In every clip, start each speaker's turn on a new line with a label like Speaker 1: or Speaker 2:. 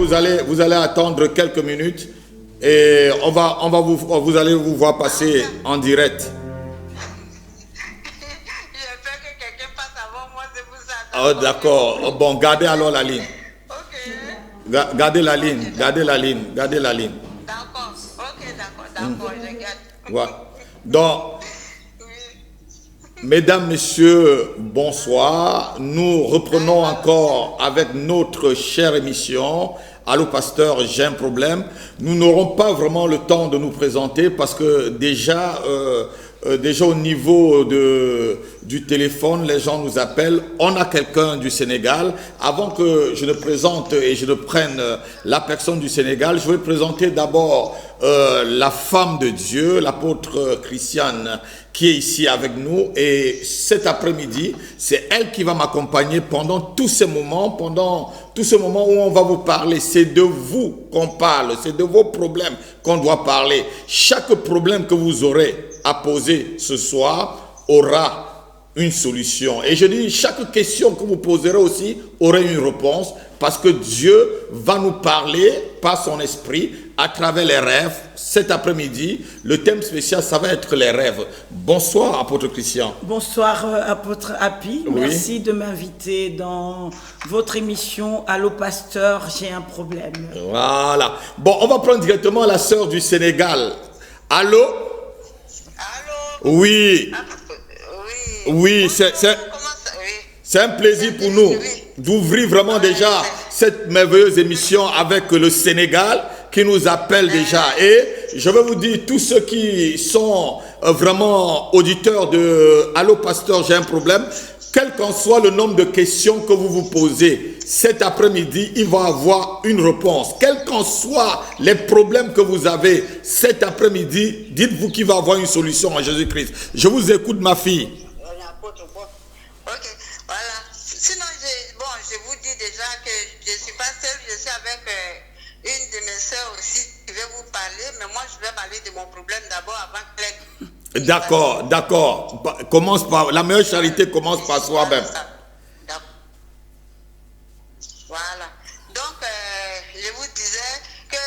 Speaker 1: vous allez attendre quelques minutes et vous allez vous voir passer en direct.
Speaker 2: J'espère que quelqu'un passe avant moi, c'est pour ça.
Speaker 1: Oh, d'accord. Bon, gardez alors la ligne.
Speaker 2: Ok.
Speaker 1: Gardez la ligne.
Speaker 2: D'accord. Ok, d'accord, je garde.
Speaker 1: Ouais. Donc, mesdames, messieurs, bonsoir. Nous reprenons encore avec notre chère émission. Allô, pasteur, j'ai un problème. Nous n'aurons pas vraiment le temps de nous présenter parce que déjà au niveau du téléphone, les gens nous appellent. On a quelqu'un du Sénégal. Avant que je ne présente et je ne prenne la personne du Sénégal, je vais présenter d'abord la femme de Dieu, l'apôtre Christiane, qui est ici avec nous. Et cet après-midi, c'est elle qui va m'accompagner pendant tous ces moments, où on va vous parler. C'est de vous qu'on parle, c'est de vos problèmes qu'on doit parler. Chaque problème que vous aurez à poser ce soir aura une solution. Et je dis, chaque question que vous poserez aussi aura une réponse, parce que Dieu va nous parler par son esprit à travers les rêves. Cet après-midi, le thème spécial, ça va être les rêves. Bonsoir, apôtre Christian.
Speaker 3: Bonsoir, apôtre Happy.
Speaker 1: Oui.
Speaker 3: Merci de m'inviter dans votre émission. Allô, pasteur, j'ai un problème.
Speaker 1: Voilà. Bon, on va prendre directement la sœur du Sénégal. Allô?
Speaker 2: Allô?
Speaker 1: Oui. Oui, c'est un plaisir pour nous d'ouvrir vraiment déjà cette merveilleuse émission avec le Sénégal qui nous appelle déjà. Et je vais vous dire, tous ceux qui sont vraiment auditeurs de « Allô pasteur, j'ai un problème », quel qu'en soit le nombre de questions que vous vous posez, cet après-midi, il va avoir une réponse. Quels qu'en soient les problèmes que vous avez cet après-midi, dites-vous qu'il va avoir une solution en Jésus-Christ. Je vous écoute, ma fille.
Speaker 2: Ok, voilà. Sinon, je vous dis déjà que je ne suis pas seule, je suis avec une de mes sœurs aussi qui veut vous parler, mais moi je vais parler de mon problème d'abord avant qu'elle...
Speaker 1: D'accord. Commence par... La meilleure charité commence par soi-même.
Speaker 2: Voilà. Donc, je vous disais que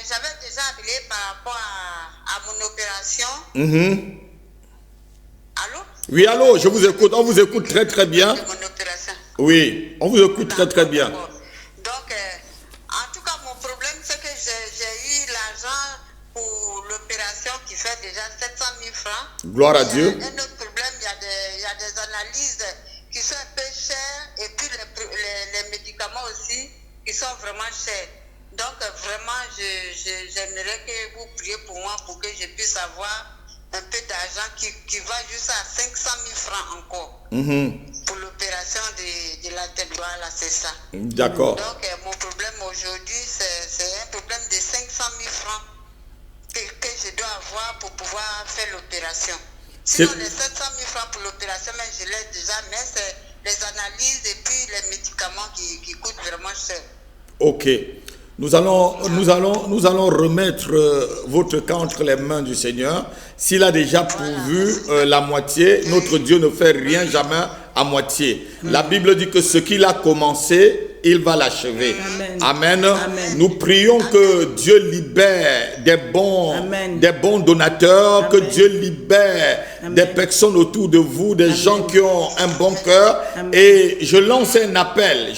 Speaker 2: j'avais déjà appelé par rapport à mon opération. Allô?
Speaker 1: Oui, allô, je vous écoute. On vous écoute très très bien.
Speaker 2: Mon opération.
Speaker 1: Oui, on vous écoute très très bien.
Speaker 2: Donc, en tout cas, mon problème, c'est que j'ai eu l'argent pour l'opération qui fait déjà 700 000 francs.
Speaker 1: Gloire à Dieu.
Speaker 2: Un autre problème, il y a des analyses qui sont un peu chères et puis les médicaments aussi qui sont vraiment chers. Donc, vraiment, j'aimerais que vous priez pour moi pour que je puisse avoir un peu d'argent qui va jusqu'à 500 000 francs encore pour l'opération de la tête. Voilà, c'est ça.
Speaker 1: D'accord.
Speaker 2: Donc, mon problème aujourd'hui, c'est un problème de 500 000 francs que je dois avoir pour pouvoir faire l'opération. Sinon, les 700 000 francs pour l'opération, mais je l'ai déjà, mais c'est les analyses et puis les médicaments qui coûtent vraiment cher.
Speaker 1: Ok. Nous allons remettre votre cas entre les mains du Seigneur. S'il a déjà pourvu la moitié, notre Dieu ne fait rien jamais à moitié. La Bible dit que ce qu'il a commencé, il va l'achever. Amen. Nous prions que Dieu libère des bons donateurs, que Dieu libère des personnes autour de vous, des gens qui ont un bon cœur. Et je lance un appel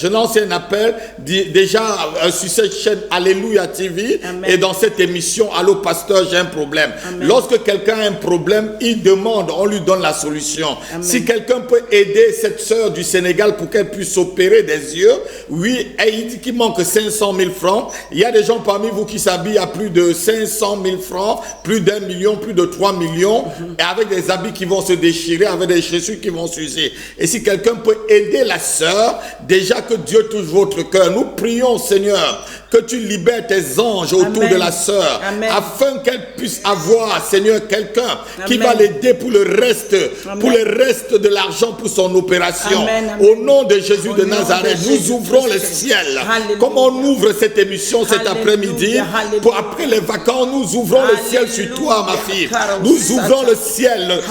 Speaker 1: déjà sur cette chaîne Alléluia TV et dans cette émission Allô pasteur, j'ai un problème. Lorsque quelqu'un a un problème, il demande, on lui donne la solution. Si quelqu'un peut aider cette sœur du Sénégal pour qu'elle puisse opérer des yeux, oui, et il dit qu'il manque 500 000 francs. Il y a des gens parmi vous qui s'habillent à plus de 500 000 francs, plus d'1 million, plus de 3 millions, et avec des habits qui vont se déchirer, avec des chaussures qui vont s'user. Et si quelqu'un peut aider la sœur, déjà que Dieu touche votre cœur, nous prions, Seigneur, que tu libères tes anges autour de la sœur, afin qu'elle puisse avoir, Seigneur, quelqu'un qui va l'aider pour le reste, pour le reste de l'argent pour son opération. Au nom de Jésus de Nazareth, nous ouvrons ouvrons le ciel.
Speaker 3: Alléluia.
Speaker 1: Comme on ouvre cette émission cet
Speaker 3: Alléluia.
Speaker 1: après-midi,
Speaker 3: Alléluia.
Speaker 1: pour après les vacances, nous ouvrons le ciel sur toi, ma fille. Nous ouvrons le ciel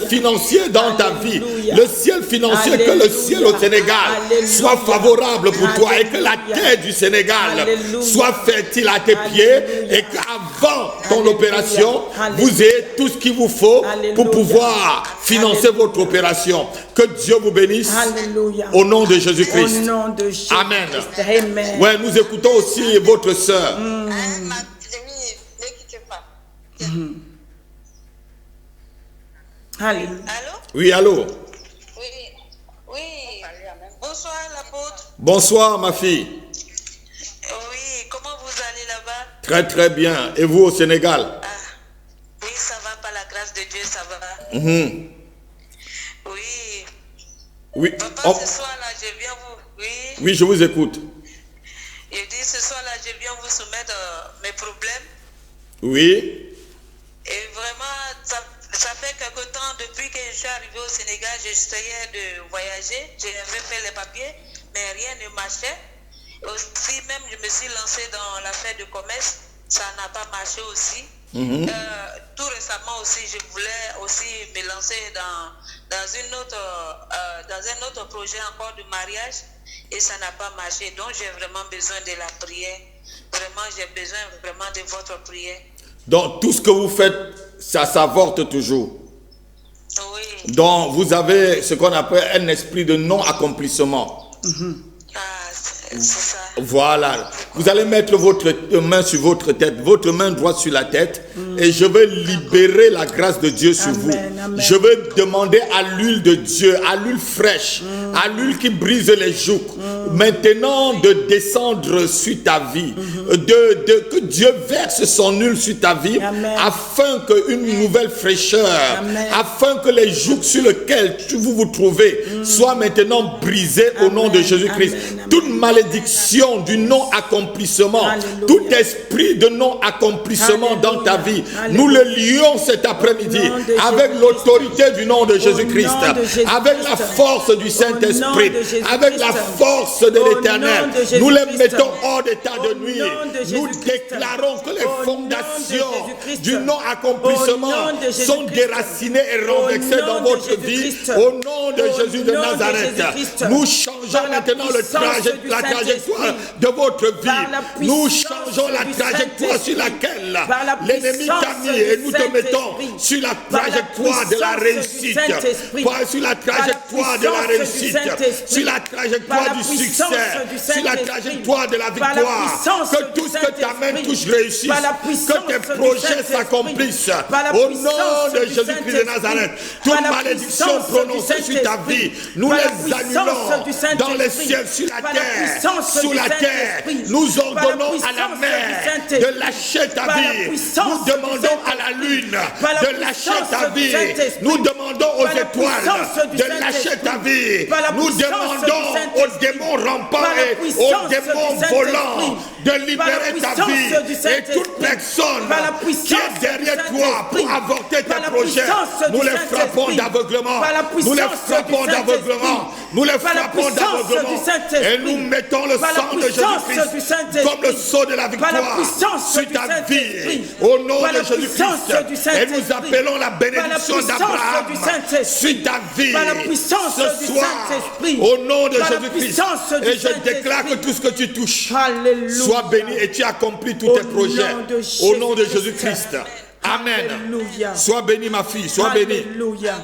Speaker 1: financier dans ta vie,
Speaker 3: Alléluia.
Speaker 1: le ciel financier, que le ciel au Sénégal
Speaker 3: Alléluia.
Speaker 1: soit favorable pour toi et que la
Speaker 3: Alléluia.
Speaker 1: terre du Sénégal
Speaker 3: Alléluia.
Speaker 1: soit fertile à tes pieds
Speaker 3: Alléluia.
Speaker 1: et qu'avant ton
Speaker 3: Alléluia.
Speaker 1: opération,
Speaker 3: Alléluia.
Speaker 1: vous ayez tout ce qu'il vous faut
Speaker 3: Alléluia.
Speaker 1: pour pouvoir financer
Speaker 3: Alléluia.
Speaker 1: votre opération. Que Dieu vous bénisse
Speaker 3: Alléluia.
Speaker 1: au nom de Jésus-Christ.
Speaker 3: Au nom de Jésus.
Speaker 1: Amen.
Speaker 3: Amen.
Speaker 1: Ouais, nous écoutons aussi votre sœur.
Speaker 2: Hein, ma famille, ne quittez pas.
Speaker 3: Alléluia.
Speaker 2: Allô?
Speaker 1: Oui, allô.
Speaker 2: Oui. Oui. Bonsoir, l'apôtre.
Speaker 1: Bonsoir, ma fille.
Speaker 2: Oui, comment vous allez là-bas?
Speaker 1: Très, très bien. Et vous au Sénégal?
Speaker 2: Ah, oui, ça va, par la grâce de Dieu, ça va.
Speaker 1: Mhm.
Speaker 2: Oui.
Speaker 1: Oui.
Speaker 2: Papa,
Speaker 1: Oh,
Speaker 2: ce soir-là, je viens vous... Oui.
Speaker 1: oui, je vous écoute.
Speaker 2: Je dis, ce soir-là, je viens vous soumettre mes problèmes.
Speaker 1: Oui.
Speaker 2: Et vraiment, ça fait quelque temps, depuis que je suis arrivé au Sénégal, j'essayais de voyager. J'avais fait les papiers, mais rien ne marchait. Aussi, même, je me suis lancée dans l'affaire de commerce. Ça n'a pas marché aussi. Tout récemment aussi, je voulais aussi me lancer dans un autre projet encore de mariage. Et ça n'a pas marché. Donc, j'ai vraiment besoin de la prière. Vraiment, j'ai besoin vraiment de votre prière.
Speaker 1: Donc, tout ce que vous faites, ça s'avorte toujours.
Speaker 2: Oui.
Speaker 1: Donc, vous avez ce qu'on appelle un esprit de non-accomplissement.
Speaker 2: Ah, c'est ça.
Speaker 1: Voilà. Vous allez mettre votre main sur votre tête, votre main droite sur la tête, et je vais libérer la grâce de Dieu sur vous.
Speaker 3: Amen.
Speaker 1: Je vais demander à l'huile de Dieu, à l'huile fraîche, à l'huile qui brise les jougs, maintenant de descendre sur ta vie, que Dieu verse son huile sur ta vie,
Speaker 3: Amen.
Speaker 1: afin qu'une nouvelle fraîcheur,
Speaker 3: Amen.
Speaker 1: afin que les jougs sur lesquels vous vous trouvez soient maintenant brisés au nom de
Speaker 3: Amen.
Speaker 1: Jésus-Christ.
Speaker 3: Amen. Amen.
Speaker 1: Toute malédiction du non-accomplissement,
Speaker 3: Alléluia.
Speaker 1: tout esprit de non-accomplissement dans ta vie,
Speaker 3: Alléluia.
Speaker 1: nous le lions cet après-midi
Speaker 3: Au nom de
Speaker 1: avec
Speaker 3: Jésus-Christ.
Speaker 1: l'autorité du nom de Jésus-Christ,
Speaker 3: nom de Jésus-Christ.
Speaker 1: avec la force du Saint-Esprit,
Speaker 3: de Jésus-Christ.
Speaker 1: avec la force de
Speaker 3: Au
Speaker 1: l'Éternel.
Speaker 3: nom de
Speaker 1: Nous les
Speaker 3: Jésus-Christ.
Speaker 1: mettons hors d'état de
Speaker 3: Au
Speaker 1: nuire.
Speaker 3: nom de
Speaker 1: Nous
Speaker 3: Jésus-Christ.
Speaker 1: déclarons que les
Speaker 3: Au nom de
Speaker 1: fondations
Speaker 3: Jésus-Christ.
Speaker 1: du non-accomplissement
Speaker 3: Au nom de Jésus-Christ.
Speaker 1: sont déracinées et
Speaker 3: Au
Speaker 1: renversées
Speaker 3: nom
Speaker 1: dans
Speaker 3: de
Speaker 1: votre vie.
Speaker 3: Jésus-Christ.
Speaker 1: Au nom de
Speaker 3: Au
Speaker 1: Jésus de
Speaker 3: nom de
Speaker 1: Nazareth,
Speaker 3: Jésus-Christ.
Speaker 1: nous changeons
Speaker 3: Par la
Speaker 1: maintenant
Speaker 3: puissance du
Speaker 1: la trajectoire
Speaker 3: Saint-Esprit.
Speaker 1: de votre vie.
Speaker 3: Par la
Speaker 1: Nous
Speaker 3: puissance
Speaker 1: changeons la
Speaker 3: du
Speaker 1: trajectoire sur
Speaker 3: Saint-Esprit.
Speaker 1: laquelle
Speaker 3: Par la
Speaker 1: l'ennemi
Speaker 3: puissance
Speaker 1: t'a mis et
Speaker 3: du
Speaker 1: nous te mettons
Speaker 3: Saint-Esprit.
Speaker 1: sur la
Speaker 3: Par la
Speaker 1: trajectoire de la
Speaker 3: puissance du
Speaker 1: réussite,
Speaker 3: Saint-Esprit.
Speaker 1: sur la trajectoire de la
Speaker 3: puissance du
Speaker 1: réussite,
Speaker 3: Saint-Esprit.
Speaker 1: sur la
Speaker 3: Par
Speaker 1: trajectoire
Speaker 3: la
Speaker 1: du
Speaker 3: puissance
Speaker 1: succès,
Speaker 3: du
Speaker 1: sur la
Speaker 3: Saint-Esprit.
Speaker 1: trajectoire de la
Speaker 3: Par la
Speaker 1: victoire.
Speaker 3: puissance
Speaker 1: Que
Speaker 3: du
Speaker 1: tout ce que ta main
Speaker 3: Saint-Esprit.
Speaker 1: touche réussisse,
Speaker 3: Par la puissance
Speaker 1: que tes
Speaker 3: du
Speaker 1: projets
Speaker 3: Saint-Esprit.
Speaker 1: s'accomplissent.
Speaker 3: Par la
Speaker 1: Au
Speaker 3: puissance
Speaker 1: nom de
Speaker 3: du
Speaker 1: Jésus-Christ de
Speaker 3: Saint-Esprit.
Speaker 1: Nazareth,
Speaker 3: Par
Speaker 1: toute
Speaker 3: la
Speaker 1: malédiction
Speaker 3: puissance
Speaker 1: prononcée
Speaker 3: du
Speaker 1: sur ta
Speaker 3: Saint-Esprit.
Speaker 1: vie, nous
Speaker 3: Par la
Speaker 1: les
Speaker 3: puissance
Speaker 1: annulons
Speaker 3: du
Speaker 1: dans
Speaker 3: Saint-Esprit.
Speaker 1: le ciel, sur la
Speaker 3: Par la
Speaker 1: terre,
Speaker 3: puissance
Speaker 1: sous
Speaker 3: du
Speaker 1: la terre.
Speaker 3: Saint-Esprit.
Speaker 1: Nous
Speaker 3: Par la
Speaker 1: ordonnons à la
Speaker 3: puissance
Speaker 1: mer
Speaker 3: du Saint-Esprit.
Speaker 1: de lâcher ta
Speaker 3: Par la
Speaker 1: vie.
Speaker 3: puissance
Speaker 1: Nous
Speaker 3: du
Speaker 1: demandons à la
Speaker 3: Saint-Esprit.
Speaker 1: lune
Speaker 3: Par la
Speaker 1: de lâcher
Speaker 3: puissance
Speaker 1: ta
Speaker 3: du
Speaker 1: vie.
Speaker 3: Saint-Esprit.
Speaker 1: Nous demandons aux
Speaker 3: Par la
Speaker 1: étoiles
Speaker 3: puissance du
Speaker 1: de lâcher ta
Speaker 3: Saint-Esprit.
Speaker 1: vie.
Speaker 3: Par la
Speaker 1: Nous
Speaker 3: puissance
Speaker 1: demandons
Speaker 3: du
Speaker 1: aux
Speaker 3: Saint-Esprit.
Speaker 1: démons rampants
Speaker 3: Par la
Speaker 1: et
Speaker 3: puissance
Speaker 1: aux
Speaker 3: du
Speaker 1: démons
Speaker 3: Saint-Esprit.
Speaker 1: volants de
Speaker 3: Par la
Speaker 1: libérer ta
Speaker 3: puissance
Speaker 1: vie.
Speaker 3: du
Speaker 1: Et
Speaker 3: Saint-Esprit.
Speaker 1: toute personne
Speaker 3: Par la
Speaker 1: qui
Speaker 3: puissance
Speaker 1: est derrière
Speaker 3: du
Speaker 1: toi
Speaker 3: Saint-Esprit.
Speaker 1: pour avorter
Speaker 3: Par
Speaker 1: tes
Speaker 3: la
Speaker 1: projets,
Speaker 3: puissance
Speaker 1: nous
Speaker 3: du
Speaker 1: les frappons
Speaker 3: Saint-Esprit.
Speaker 1: d'aveuglement.
Speaker 3: Par la
Speaker 1: Nous les
Speaker 3: puissance
Speaker 1: frappons
Speaker 3: du
Speaker 1: d'aveuglement.
Speaker 3: Saint-Esprit.
Speaker 1: Nous les
Speaker 3: Par la
Speaker 1: frappons
Speaker 3: puissance
Speaker 1: d'aveuglement.
Speaker 3: du Saint-Esprit.
Speaker 1: Et nous mettons le
Speaker 3: Par la
Speaker 1: sang de
Speaker 3: puissance du
Speaker 1: Jésus-Christ
Speaker 3: Saint-Esprit.
Speaker 1: comme le sceau de la
Speaker 3: Par la
Speaker 1: victoire
Speaker 3: puissance
Speaker 1: sur
Speaker 3: du
Speaker 1: ta
Speaker 3: Saint-Esprit.
Speaker 1: vie. Au nom
Speaker 3: Par
Speaker 1: de
Speaker 3: la puissance
Speaker 1: Jésus-Christ.
Speaker 3: du
Speaker 1: Et
Speaker 3: Saint-Esprit.
Speaker 1: nous appelons la bénédiction
Speaker 3: puissance
Speaker 1: d'Abraham
Speaker 3: du Saint-Esprit.
Speaker 1: sur ta vie.
Speaker 3: Par la puissance
Speaker 1: ce
Speaker 3: du
Speaker 1: soir.
Speaker 3: Saint-Esprit.
Speaker 1: Au nom de
Speaker 3: Par la
Speaker 1: Jésus-Christ.
Speaker 3: puissance du
Speaker 1: Et je
Speaker 3: Saint-Esprit.
Speaker 1: déclare que tout ce que tu touches
Speaker 3: Alléluia.
Speaker 1: sois béni et tu accomplis tous
Speaker 3: Au
Speaker 1: tes projets.
Speaker 3: nom de
Speaker 1: Au nom de
Speaker 3: Jésus-Christ.
Speaker 1: Jésus-Christ. Amen.
Speaker 3: Alléluia.
Speaker 1: Sois béni, ma fille. Sois béni.
Speaker 3: Alléluia.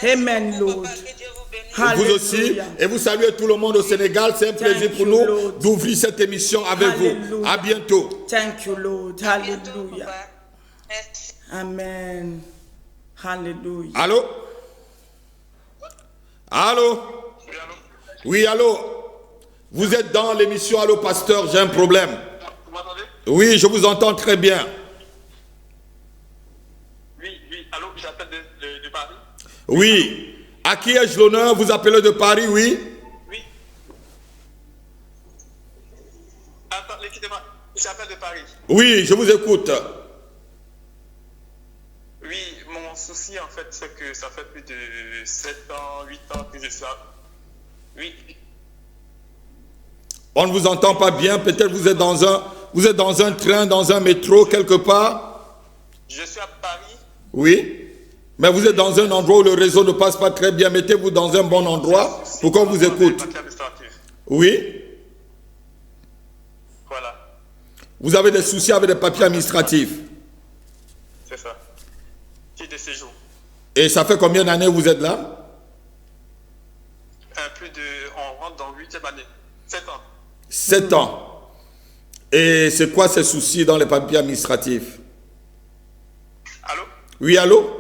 Speaker 2: Merci
Speaker 3: Amen,
Speaker 2: beaucoup,
Speaker 3: Lord.
Speaker 2: papa, que Dieu vous bénisse.
Speaker 1: Vous
Speaker 3: Alléluia.
Speaker 1: aussi. Et vous saluez tout le monde au Sénégal. C'est un plaisir pour
Speaker 3: you,
Speaker 1: nous
Speaker 3: Lord.
Speaker 1: d'ouvrir cette émission avec vous.
Speaker 3: Alléluia.
Speaker 1: À bientôt.
Speaker 3: Thank you, Lord.
Speaker 2: À bientôt,
Speaker 3: Hallelujah.
Speaker 2: papa. Merci.
Speaker 3: Amen. Hallelujah.
Speaker 1: Allô? Allô? Oui, allô? Vous êtes dans l'émission Allô Pasteur, j'ai un problème.
Speaker 4: Vous m'entendez?
Speaker 1: Oui, je vous entends très bien.
Speaker 4: Oui, allô, j'appelle de Paris.
Speaker 1: Oui. À qui ai-je l'honneur? Vous appelez de Paris, oui?
Speaker 4: Oui. Attends, quittez-moi. J'appelle de Paris.
Speaker 1: Oui, je vous écoute.
Speaker 4: Oui, mon souci en fait, c'est que ça fait plus de 7 ans, 8 ans que je suis là. Oui.
Speaker 1: On ne vous entend pas bien. Peut-être vous êtes dans un train, dans un métro, quelque part.
Speaker 4: Je suis à Paris.
Speaker 1: Oui. Mais vous êtes dans un endroit où le réseau ne passe pas très bien. Mettez-vous dans un bon endroit pour qu'on vous écoute. Oui.
Speaker 4: Voilà.
Speaker 1: Vous avez des soucis avec des papiers administratifs.
Speaker 4: C'est ça. Titre de séjour.
Speaker 1: Et ça fait combien d'années que vous êtes là?
Speaker 4: On rentre dans 8e année. 7 ans.
Speaker 1: 7 ans. Et c'est quoi ces soucis dans les papiers administratifs?
Speaker 4: Allô?
Speaker 1: Oui, allô?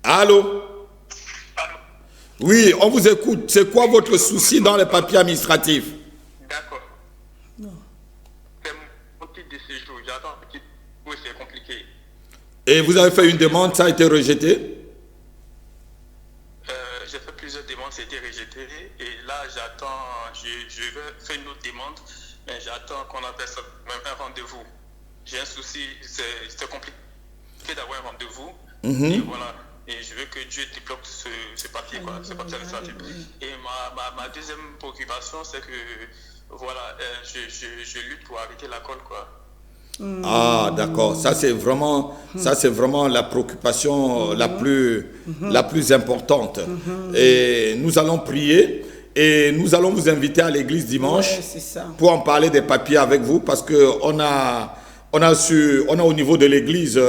Speaker 1: Allô?
Speaker 4: Allô?
Speaker 1: Oui, on vous écoute. C'est quoi votre souci dans les papiers administratifs?
Speaker 4: D'accord. C'est mon titre de séjour. J'attends un petit peu, c'est compliqué.
Speaker 1: Et vous avez fait une demande, ça a été rejeté?
Speaker 4: J'ai fait plusieurs demandes, ça a été rejeté. Et là, j'attends, je vais faire une autre demande, mais j'attends qu'on appelle ça même un rendez-vous. J'ai un souci, c'est compliqué d'avoir un rendez-vous. Et voilà. Et je veux que Dieu débloque ce papier, quoi, ce papier administratif. Et ma deuxième préoccupation, c'est que, voilà, je lutte pour arrêter l'alcool, quoi.
Speaker 1: Ah, d'accord. Ça, c'est vraiment la préoccupation la plus importante. Et nous allons prier et nous allons vous inviter à l'église dimanche pour en parler des papiers avec vous, parce que on a au niveau de l'église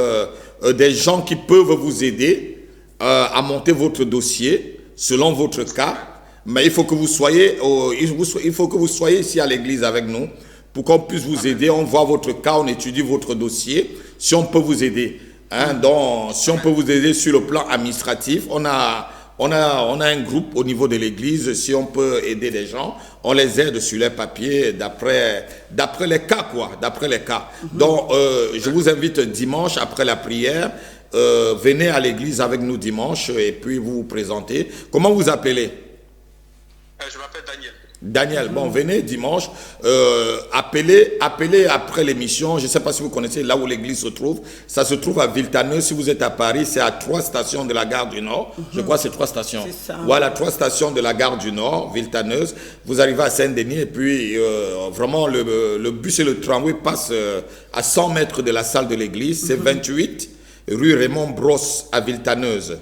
Speaker 1: des gens qui peuvent vous aider à monter votre dossier selon votre cas. Mais il faut que vous soyez ici à l'église avec nous, pour qu'on puisse vous aider. On voit votre cas, on étudie votre dossier, si on peut vous aider. Donc, si on peut vous aider sur le plan administratif, on a un groupe au niveau de l'église. Si on peut aider des gens, on les aide sur les papiers d'après les cas, quoi, d'après les cas. Donc, je vous invite dimanche après la prière. Venez à l'église avec nous dimanche et puis vous vous présentez. Comment vous appelez?
Speaker 4: Je m'appelle Daniel.
Speaker 1: Daniel, bon, venez dimanche, appelez après l'émission. Je ne sais pas si vous connaissez là où l'église se trouve. Ça se trouve à Villetaneuse. Si vous êtes à Paris, c'est à 3 stations de la gare du Nord. Je crois que c'est 3 stations.
Speaker 3: C'est ça.
Speaker 1: Voilà, 3 stations de la gare du Nord, Villetaneuse. Vous arrivez à Saint-Denis et puis vraiment le bus et le tramway passent à 100 mètres de la salle de l'église. C'est 28 rue Raymond Brosse à Villetaneuse.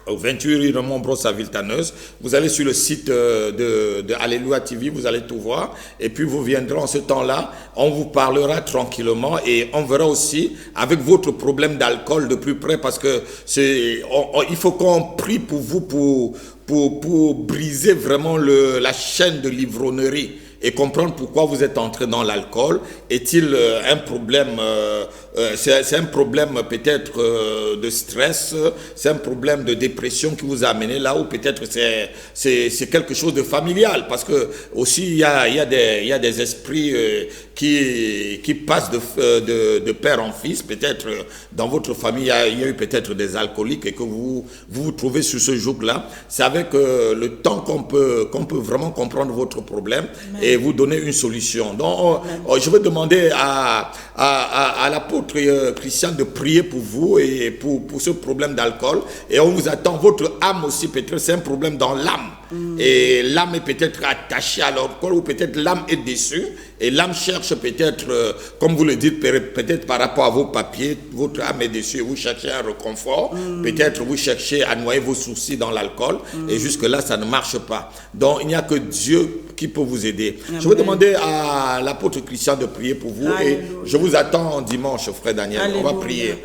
Speaker 1: Au 28 rue Raymond Brosse à Villetaneuse. Vous allez sur le site de Alléluia TV, vous allez tout voir. Et puis vous viendrez en ce temps-là, on vous parlera tranquillement et on verra aussi avec votre problème d'alcool de plus près, parce que il faut qu'on prie pour vous pour briser vraiment la chaîne de l'ivrognerie et comprendre pourquoi vous êtes entré dans l'alcool. Est-il un problème, c'est un problème peut-être de stress, c'est un problème de dépression qui vous a amené là, ou peut-être c'est quelque chose de familial, parce que aussi il y a des esprits qui passent de père en fils. Peut-être dans votre famille il y a eu peut-être des alcooliques et que vous vous trouvez sur ce joug-là. C'est avec le temps qu'on peut vraiment comprendre votre problème et vous donner une solution. Donc je vais demander à l'apôtre Christian de prier pour vous et pour ce problème d'alcool, et on vous attend. Votre âme aussi, peut-être c'est un problème dans l'âme, et l'âme est peut-être attachée à l'alcool, ou peut-être l'âme est déçue et l'âme cherche peut-être, comme vous le dites, peut-être par rapport à vos papiers, votre âme est déçue et vous cherchez un réconfort. Peut-être vous cherchez à noyer vos soucis dans l'alcool, et jusque-là ça ne marche pas. Donc il n'y a que Dieu qui peut vous aider. Je vais demander à l'apôtre Christian de prier pour vous. Alléluia. Et je vous attends dimanche, frère Daniel. Alléluia. On va prier.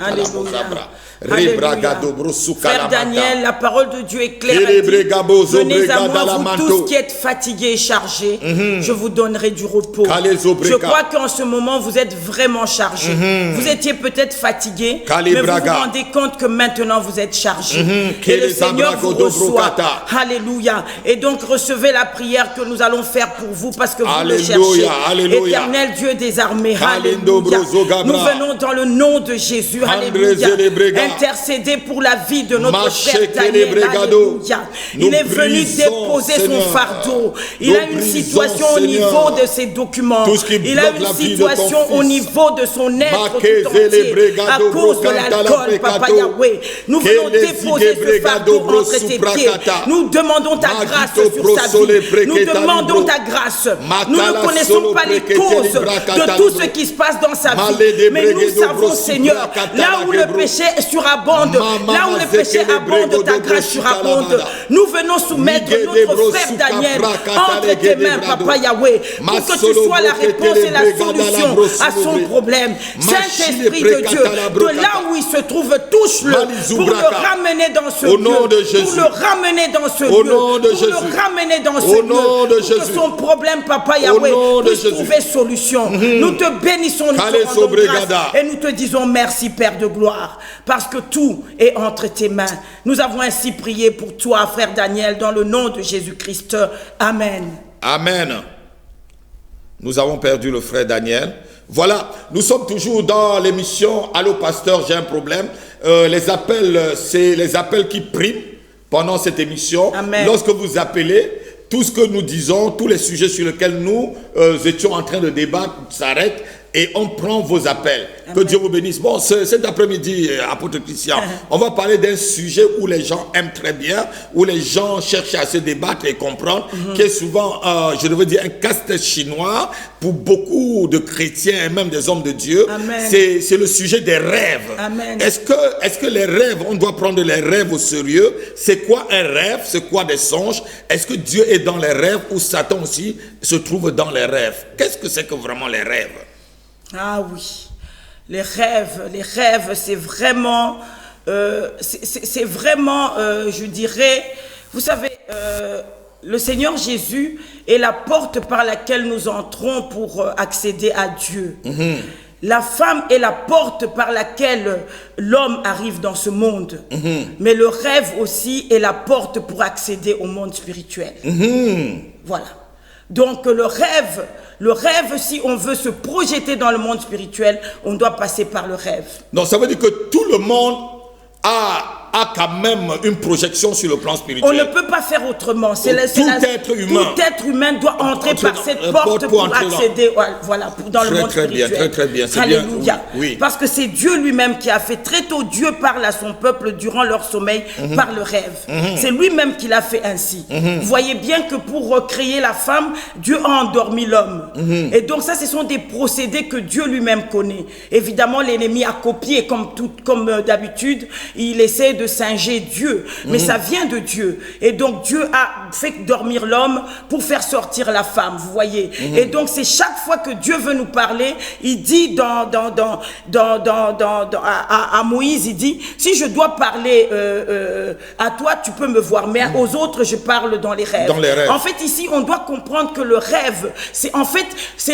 Speaker 3: Frère Daniel, la parole de Dieu est claire. Venez à moi, vous tous qui êtes fatigués et chargés, je vous donnerai du repos. Je crois qu'en ce moment, vous êtes vraiment chargés. Vous étiez peut-être fatigués, mais vous vous rendez compte que maintenant, vous êtes chargés. Et le Seigneur vous reçoit. Alléluia. Et donc, recevez la prière que nous allons faire pour vous parce que vous le cherchez.
Speaker 1: Alléluia.
Speaker 3: Éternel Dieu des armées, alléluia. Nous venons dans le nom de Jésus, alléluia, intercéder pour la vie de notre Père Daniel, alléluia. Il est venu déposer son fardeau. Il a une situation au niveau de ses documents. Il a une situation au niveau de son être tout entier à cause de l'alcool, Papa Yahweh. Nous venons déposer ce fardeau entre tes pieds. Nous demandons ta grâce sur sa vie. Nous demandons ta grâce. Nous ne connaissons pas les causes de tout ce qui se passe dans sa vie. Mais nous savons, Seigneur, là où le péché surabonde, là où le péché abonde, ta grâce surabonde. Nous venons soumettre notre frère Daniel entre tes mains, Papa Yahweh, pour que tu sois la réponse et la solution à son problème. Saint-Esprit de Dieu, de là où il se trouve, touche-le pour le ramener dans ce lieu. Pour le ramener dans ce lieu. Pour le ramener dans ce lieu. Pour que son problème, Papa Yahweh, puisse trouver solution. Nous te bénissons, nous te rendons grâce et nous te disons merci, Père de gloire, parce que tout est entre tes mains. Nous avons ainsi prié pour toi, frère Daniel, dans le nom de Jésus-Christ. Amen.
Speaker 1: Amen. Nous avons perdu le frère Daniel. Voilà, nous sommes toujours dans l'émission Allô pasteur, j'ai un problème. Les appels, c'est les appels qui priment pendant cette émission.
Speaker 3: Amen.
Speaker 1: Lorsque vous appelez, tout ce que nous disons, tous les sujets sur lesquels nous étions en train de débattre s'arrêtent et on prend vos appels. Amen. Que Dieu vous bénisse. Bon, cet après-midi, apôtre Christian, on va parler d'un sujet où les gens aiment très bien, où les gens cherchent à se débattre et comprendre, qui est souvent, je devrais dire, un casse-tête chinois pour beaucoup de chrétiens et même des hommes de Dieu. C'est le sujet des rêves. Est-ce que les rêves, on doit prendre les rêves au sérieux? C'est quoi un rêve? C'est quoi des songes? Est-ce que Dieu est dans les rêves ou Satan aussi se trouve dans les rêves? Qu'est-ce que c'est que vraiment les rêves?
Speaker 3: Ah oui, les rêves, c'est vraiment, je dirais, vous savez, le Seigneur Jésus est la porte par laquelle nous entrons pour accéder à Dieu. La femme est la porte par laquelle l'homme arrive dans ce monde. Mais le rêve aussi est la porte pour accéder au monde spirituel. Voilà. Donc le rêve, si on veut se projeter dans le monde spirituel, on doit passer par le rêve.
Speaker 1: Donc ça veut dire que tout le monde a quand même une projection sur le plan spirituel.
Speaker 3: On ne peut pas faire autrement.
Speaker 1: Tout être
Speaker 3: humain doit entrer par cette porte pour accéder dans le monde spirituel.
Speaker 1: Très bien.
Speaker 3: Alléluia.
Speaker 1: Oui.
Speaker 3: Parce que c'est Dieu lui-même qui a fait. Très tôt, Dieu parle à son peuple durant leur sommeil par le rêve. C'est lui-même qui l'a fait ainsi. Vous voyez bien que pour créer la femme, Dieu a endormi l'homme. Et donc ça, ce sont des procédés que Dieu lui-même connaît. Évidemment, l'ennemi a copié comme d'habitude. Il essaie de singer Dieu, mais ça vient de Dieu. Et donc Dieu a fait dormir l'homme pour faire sortir la femme, vous voyez. Et donc c'est chaque fois que Dieu veut nous parler, il dit à Moïse, il dit, si je dois parler à toi, tu peux me voir, mais aux autres, je parle dans les rêves. En fait, ici, on doit comprendre que le rêve, c'est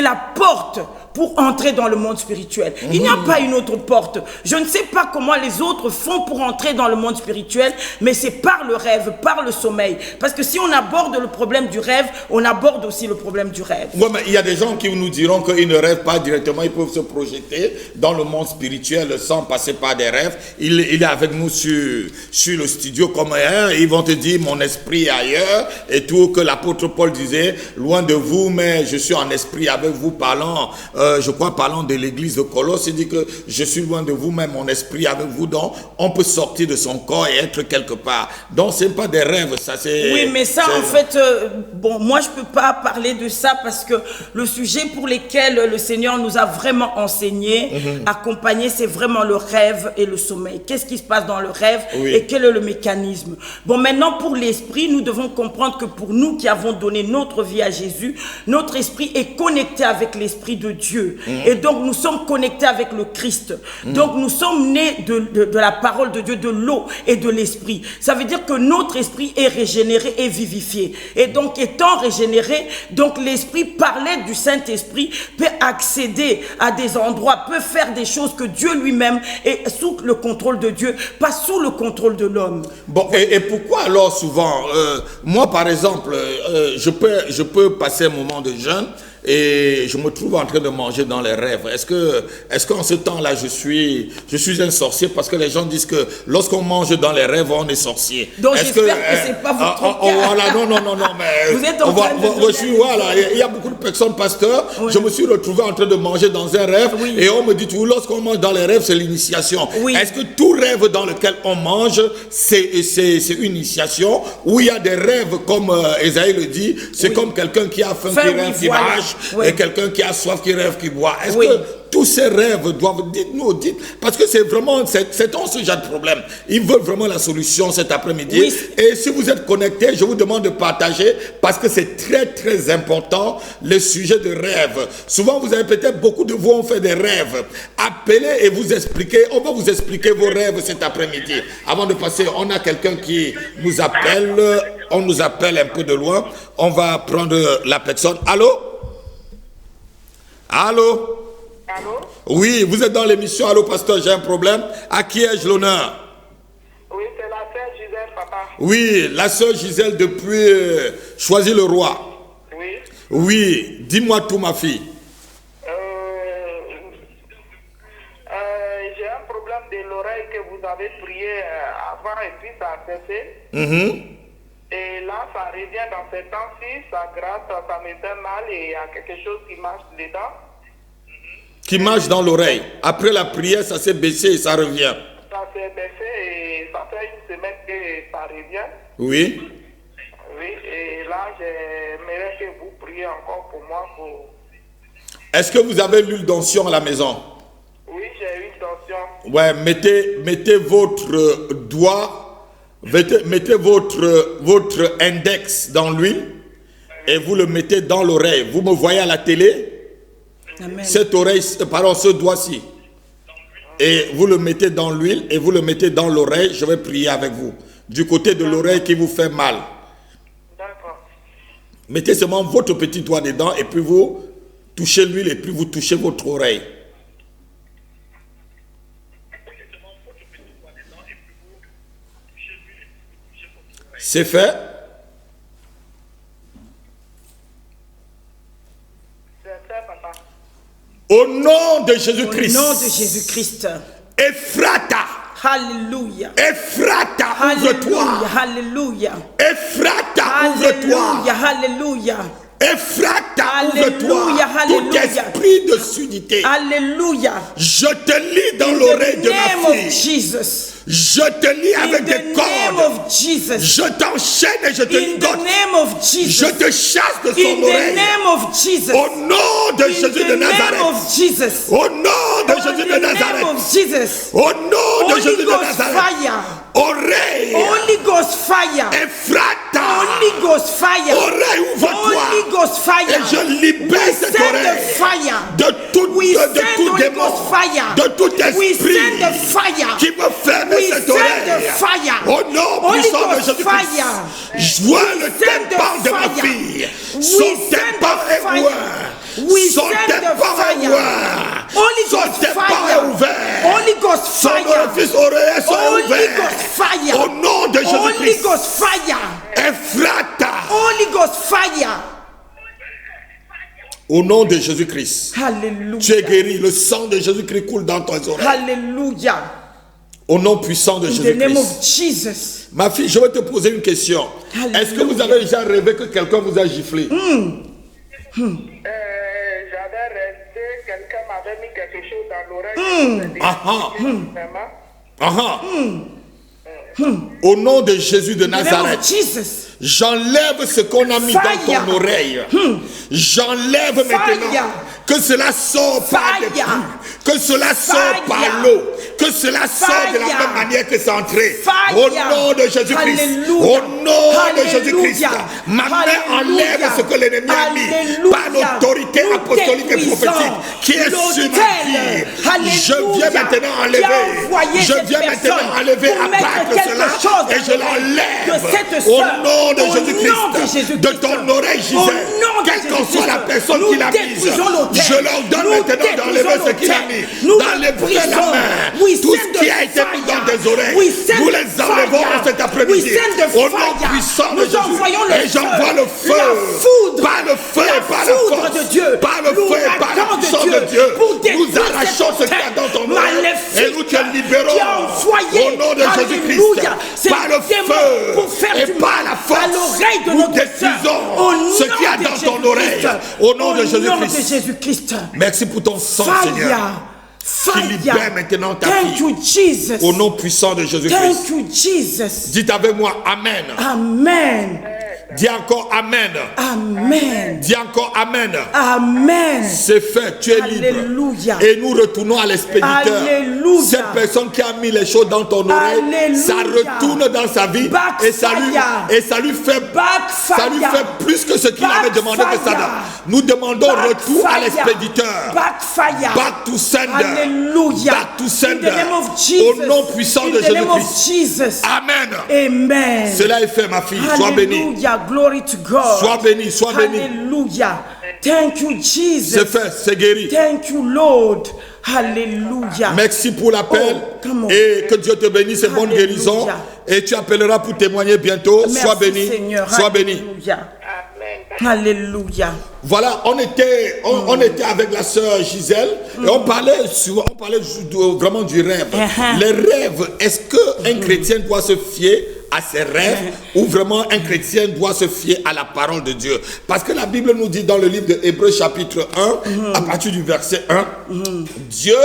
Speaker 3: la porte pour entrer dans le monde spirituel. Il n'y a pas une autre porte. Je ne sais pas comment les autres font pour entrer dans le monde spirituel, mais c'est par le rêve, par le sommeil. Parce que si on aborde le problème du rêve, on aborde aussi le problème du rêve.
Speaker 1: Oui, mais il y a des gens qui nous diront qu'ils ne rêvent pas directement, ils peuvent se projeter dans le monde spirituel sans passer par des rêves. Il est avec nous sur le studio comme un, ils vont te dire mon esprit est ailleurs et tout, que l'apôtre Paul disait, loin de vous, mais je suis en esprit avec vous, parlant de l'église de Colosse. Il dit que je suis loin de vous, mais mon esprit avec vous. Donc, on peut sortir de son corps et être quelque part. Donc, ce n'est pas des rêves, ça c'est...
Speaker 3: Oui, mais ça, en fait, moi, je ne peux pas parler de ça parce que le sujet pour lequel le Seigneur nous a vraiment enseigné, accompagné, c'est vraiment le rêve et le sommeil. Qu'est-ce qui se passe dans le rêve et quel est le mécanisme? Bon, maintenant, pour l'esprit, nous devons comprendre que pour nous qui avons donné notre vie à Jésus, notre esprit est connecté avec l'esprit de Dieu. Dieu. Et donc nous sommes connectés avec le Christ. Donc nous sommes nés de la parole de Dieu, de l'eau et de l'esprit. Ça veut dire que notre esprit est régénéré et vivifié. Et donc étant régénéré, donc l'esprit parlait du Saint-Esprit, peut accéder à des endroits, peut faire des choses que Dieu lui-même est sous le contrôle de Dieu, pas sous le contrôle de l'homme.
Speaker 1: Bon, et pourquoi alors souvent, moi par exemple, je peux passer un moment de jeûne et je me trouve en train de manger dans les rêves. Est-ce qu'en ce temps-là, je suis un sorcier parce que les gens disent que lorsqu'on mange dans les rêves, on est sorcier.
Speaker 3: Donc j'espère que c'est pas votre cas.
Speaker 1: Voilà, non, mais
Speaker 3: vous êtes en train de
Speaker 1: voilà, il y a beaucoup de personnes, pasteurs. Oui. Je me suis retrouvé en train de manger dans un rêve et on me dit tout, lorsqu'on mange dans les rêves, c'est l'initiation. Oui. Est-ce que tout rêve dans lequel on mange, c'est une initiation, ou il y a des rêves comme Esaïe le dit, c'est comme quelqu'un qui a faim, qui rêve, qui marche. Oui. Et quelqu'un qui a soif, qui rêve, qui boit. Est-ce que tous ces rêves doivent... Dites-nous, parce que c'est vraiment... C'est dans ce genre de problème. Ils veulent vraiment la solution cet après-midi. Oui. Et si vous êtes connectés, je vous demande de partager, parce que c'est très, très important, le sujet de rêve. Souvent, vous avez peut-être, beaucoup de vous ont fait des rêves. Appelez et vous expliquez. On va vous expliquer vos rêves cet après-midi. Avant de passer, on a quelqu'un qui nous appelle. On nous appelle un peu de loin. On va prendre la personne. Allô? Allô?
Speaker 5: Allô?
Speaker 1: Oui, vous êtes dans l'émission Allô Pasteur, j'ai un problème. À qui ai-je l'honneur?
Speaker 5: Oui, c'est la sœur Gisèle, papa.
Speaker 1: Oui, la sœur Gisèle depuis Choisy-le-Roi.
Speaker 5: Oui.
Speaker 1: Oui, dis-moi tout, ma fille.
Speaker 5: J'ai un problème de l'oreille que vous avez prié avant et puis ça a cessé. Et là, ça revient dans ces temps-ci, ça gratte, ça me fait mal et il y a quelque chose qui marche dedans.
Speaker 1: Qui marche dans l'oreille. Après la prière, ça s'est baissé et ça revient.
Speaker 5: Ça s'est baissé et ça fait une semaine que ça revient.
Speaker 1: Oui.
Speaker 5: Oui, et là, j'aimerais que vous priez encore pour moi.
Speaker 1: Est-ce que vous avez l'huile d'onction à la maison?
Speaker 5: Oui, j'ai l'huile d'onction.
Speaker 1: Ouais, mettez votre doigt... Mettez votre index dans l'huile et vous le mettez dans l'oreille. Vous me voyez à la télé?
Speaker 3: Amen.
Speaker 1: Cette oreille, pardon, ce doigt-ci. Et vous le mettez dans l'huile et vous le mettez dans l'oreille. Je vais prier avec vous. Du côté de l'oreille qui vous fait mal.
Speaker 5: D'accord.
Speaker 1: Mettez seulement votre petit doigt dedans et puis vous touchez l'huile et puis vous touchez votre oreille. C'est fait?
Speaker 5: C'est fait, papa.
Speaker 1: Au nom de Jésus-Christ.
Speaker 3: Au nom de Jésus-Christ.
Speaker 1: Ephrata.
Speaker 3: Alléluia.
Speaker 1: Ephrata, ouvre-toi.
Speaker 3: Alléluia.
Speaker 1: Ephrata, ouvre-toi.
Speaker 3: Alléluia.
Speaker 1: Ephrata, ouvre-toi. Tout esprit de sudité.
Speaker 3: Alléluia.
Speaker 1: Je te lis dans l'oreille de ma fille.
Speaker 3: Jesus.
Speaker 1: Je te lis avec des cordes. Je t'enchaîne et je te ligote. Je te chasse de son oreille. Au nom de Jésus de Nazareth. Au nom de Jésus de Nazareth. Au nom de Jésus de Nazareth. Oreille.
Speaker 3: Holy Ghost fire.
Speaker 1: Ephrata.
Speaker 3: Holy Ghost fire.
Speaker 1: Oreille, ouvre-toi.
Speaker 3: Holy Ghost fire.
Speaker 1: Et je libère cette oreille de tout démon, de tout esprit qui me ferme cette oreille. Au nom puissant de Jésus-Christ. Je vois le tympan de ma fille. Son tympan est ouvert. Son tympan est ouvert. Son tympan est ouvert. Son orifice oreiller sont ouverts. Au nom de Jésus-Christ. Ephrata.
Speaker 3: Holy Ghost fire.
Speaker 1: Au nom de Jésus-Christ.
Speaker 3: Alléluia.
Speaker 1: Tu es guéri. Le sang de Jésus-Christ coule dans tes oreilles.
Speaker 3: Alléluia.
Speaker 1: Au nom puissant de Jésus-Christ. Ma fille, je vais te poser une question. Est-ce que vous avez déjà rêvé que quelqu'un vous a giflé?
Speaker 5: J'avais rêvé, quelqu'un m'avait mis quelque chose dans l'oreille.
Speaker 1: Au nom de Jésus de Nazareth, j'enlève ce qu'on a mis dans ton oreille. J'enlève maintenant. Que cela sort par des pluies, que cela sort par l'eau, Que cela sorte de la même manière que c'est entré. Au nom de Jésus-Christ. Au nom de Jésus-Christ. Ma main enlève ce que l'ennemi a mis par l'autorité apostolique et prophétique qui est sur ma vie. Je viens maintenant enlever. Je viens maintenant enlever, abattre cela et je l'enlève. Au nom de Jésus-Christ. De ton oreille, Gisèle. Quelle qu'en soit la personne qui l'a mise. Je leur donne maintenant d'enlever ce qu'il a mis. D'enlever la main. Tout ce qui a été mis dans tes oreilles, nous les enlevons cet après-midi. Au nom puissant de Jésus. Et j'envoie le feu. Par le feu, par la force de Dieu. Par le feu, par la puissance de Dieu. Nous arrachons ce qu'il y a dans ton oreille. Et nous te libérons. Au nom de Jésus-Christ. Par le feu et par la force. Nous détruisons ce qu'il y a dans ton oreille. Au nom de Jésus-Christ. Merci pour ton sang, Seigneur. Qui libère maintenant ta fille. Au nom puissant de Jésus-Christ. Dites avec moi Amen.
Speaker 3: Amen.
Speaker 1: Dis encore Amen.
Speaker 3: Amen.
Speaker 1: Dis encore Amen.
Speaker 3: Amen.
Speaker 1: C'est fait, tu es
Speaker 3: Alléluia.
Speaker 1: libre. Et nous retournons à l'expéditeur.
Speaker 3: Alléluia.
Speaker 1: Cette personne qui a mis les choses dans ton oreille, Alléluia. Ça retourne dans sa vie et ça lui fait plus que ce qu'il avait demandé que ça donne. Nous demandons retour à l'expéditeur. Back to sender.
Speaker 3: Alléluia.
Speaker 1: Back to sender. Au nom puissant de Jésus-Christ. Amen.
Speaker 3: Amen.
Speaker 1: Cela est fait, ma fille. Sois bénie.
Speaker 3: Glory to God.
Speaker 1: Sois béni, sois béni.
Speaker 3: Alléluia. Thank you, Jesus.
Speaker 1: C'est fait, c'est guéri.
Speaker 3: Thank you, Lord. Alléluia.
Speaker 1: Merci pour l'appel. Et que Dieu te bénisse et bonne guérison. Et tu appelleras pour témoigner bientôt.
Speaker 3: Merci,
Speaker 1: sois béni. Seigneur. Sois béni.
Speaker 3: Alléluia.
Speaker 1: Voilà, on était avec la sœur Gisèle et on parlait vraiment du rêve. Les rêves, est-ce qu'un chrétien doit se fier à ses rêves ou vraiment un chrétien doit se fier à la parole de Dieu? Parce que la Bible nous dit dans le livre de Hébreux chapitre 1, à partir du verset 1, Dieu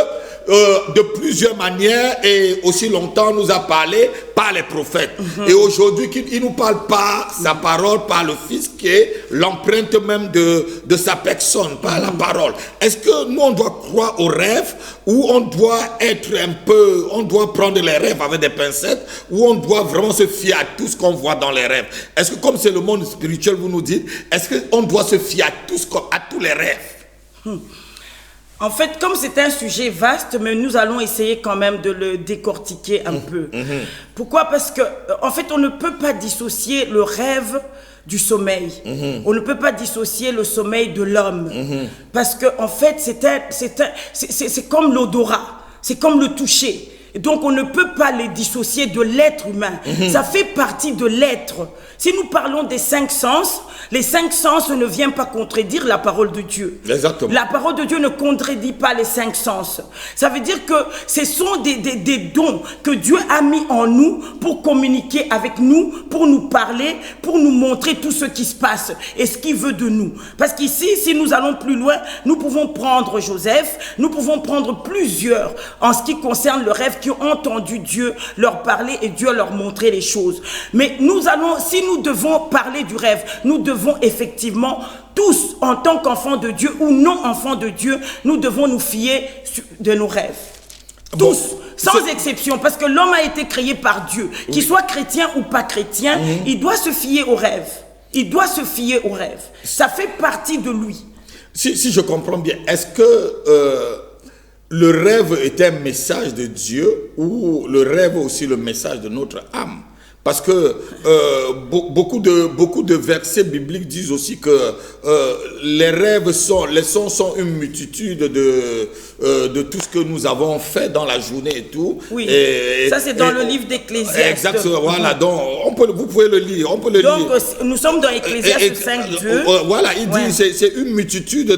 Speaker 1: de plusieurs manières et aussi longtemps nous a parlé par les prophètes. Et aujourd'hui, il nous parle par sa parole, par le Fils qui est l'empreinte même de sa personne, par la parole. Est-ce que nous, on doit croire aux rêves ou on doit on doit prendre les rêves avec des pincettes ou on doit vraiment se fier à tout ce qu'on voit dans les rêves? Est-ce que comme c'est le monde spirituel, vous nous dites, est-ce qu'on doit se fier à tous les rêves?
Speaker 3: En fait, comme c'est un sujet vaste, mais nous allons essayer quand même de le décortiquer un peu. Pourquoi? Parce que, en fait, on ne peut pas dissocier le rêve du sommeil. On ne peut pas dissocier le sommeil de l'homme. Parce que, en fait, c'est comme l'odorat, c'est comme le toucher. Donc, on ne peut pas les dissocier de l'être humain. Ça fait partie de l'être. Si nous parlons des 5 sens, les 5 sens ne viennent pas contredire la parole de Dieu.
Speaker 1: Exactement.
Speaker 3: La parole de Dieu ne contredit pas les 5 sens. Ça veut dire que ce sont des dons que Dieu a mis en nous pour communiquer avec nous, pour nous parler, pour nous montrer tout ce qui se passe et ce qu'il veut de nous. Parce qu'ici, si nous allons plus loin, nous pouvons prendre Joseph, nous pouvons prendre plusieurs en ce qui concerne le rêve qui ont entendu Dieu leur parler et Dieu leur montrer les choses. Mais si nous devons parler du rêve, nous devons effectivement tous, en tant qu'enfants de Dieu ou non enfants de Dieu, nous devons nous fier de nos rêves. Tous, sans exception, parce que l'homme a été créé par Dieu. Qu'il soit chrétien ou pas chrétien, il doit se fier aux rêves. Il doit se fier aux rêves. Ça fait partie de lui.
Speaker 1: Si je comprends bien, est-ce que le rêve est un message de Dieu ou le rêve est aussi le message de notre âme? Parce que beaucoup de versets bibliques disent aussi que les rêves les sons sont une multitude de tout ce que nous avons fait dans la journée et tout.
Speaker 3: Oui, ça c'est dans le livre d'Ecclésiaste.
Speaker 1: Exactement, voilà, donc vous pouvez le lire, on peut le lire.
Speaker 3: Donc nous sommes dans Ecclésiaste 5:2.
Speaker 1: Voilà, il dit c'est une multitude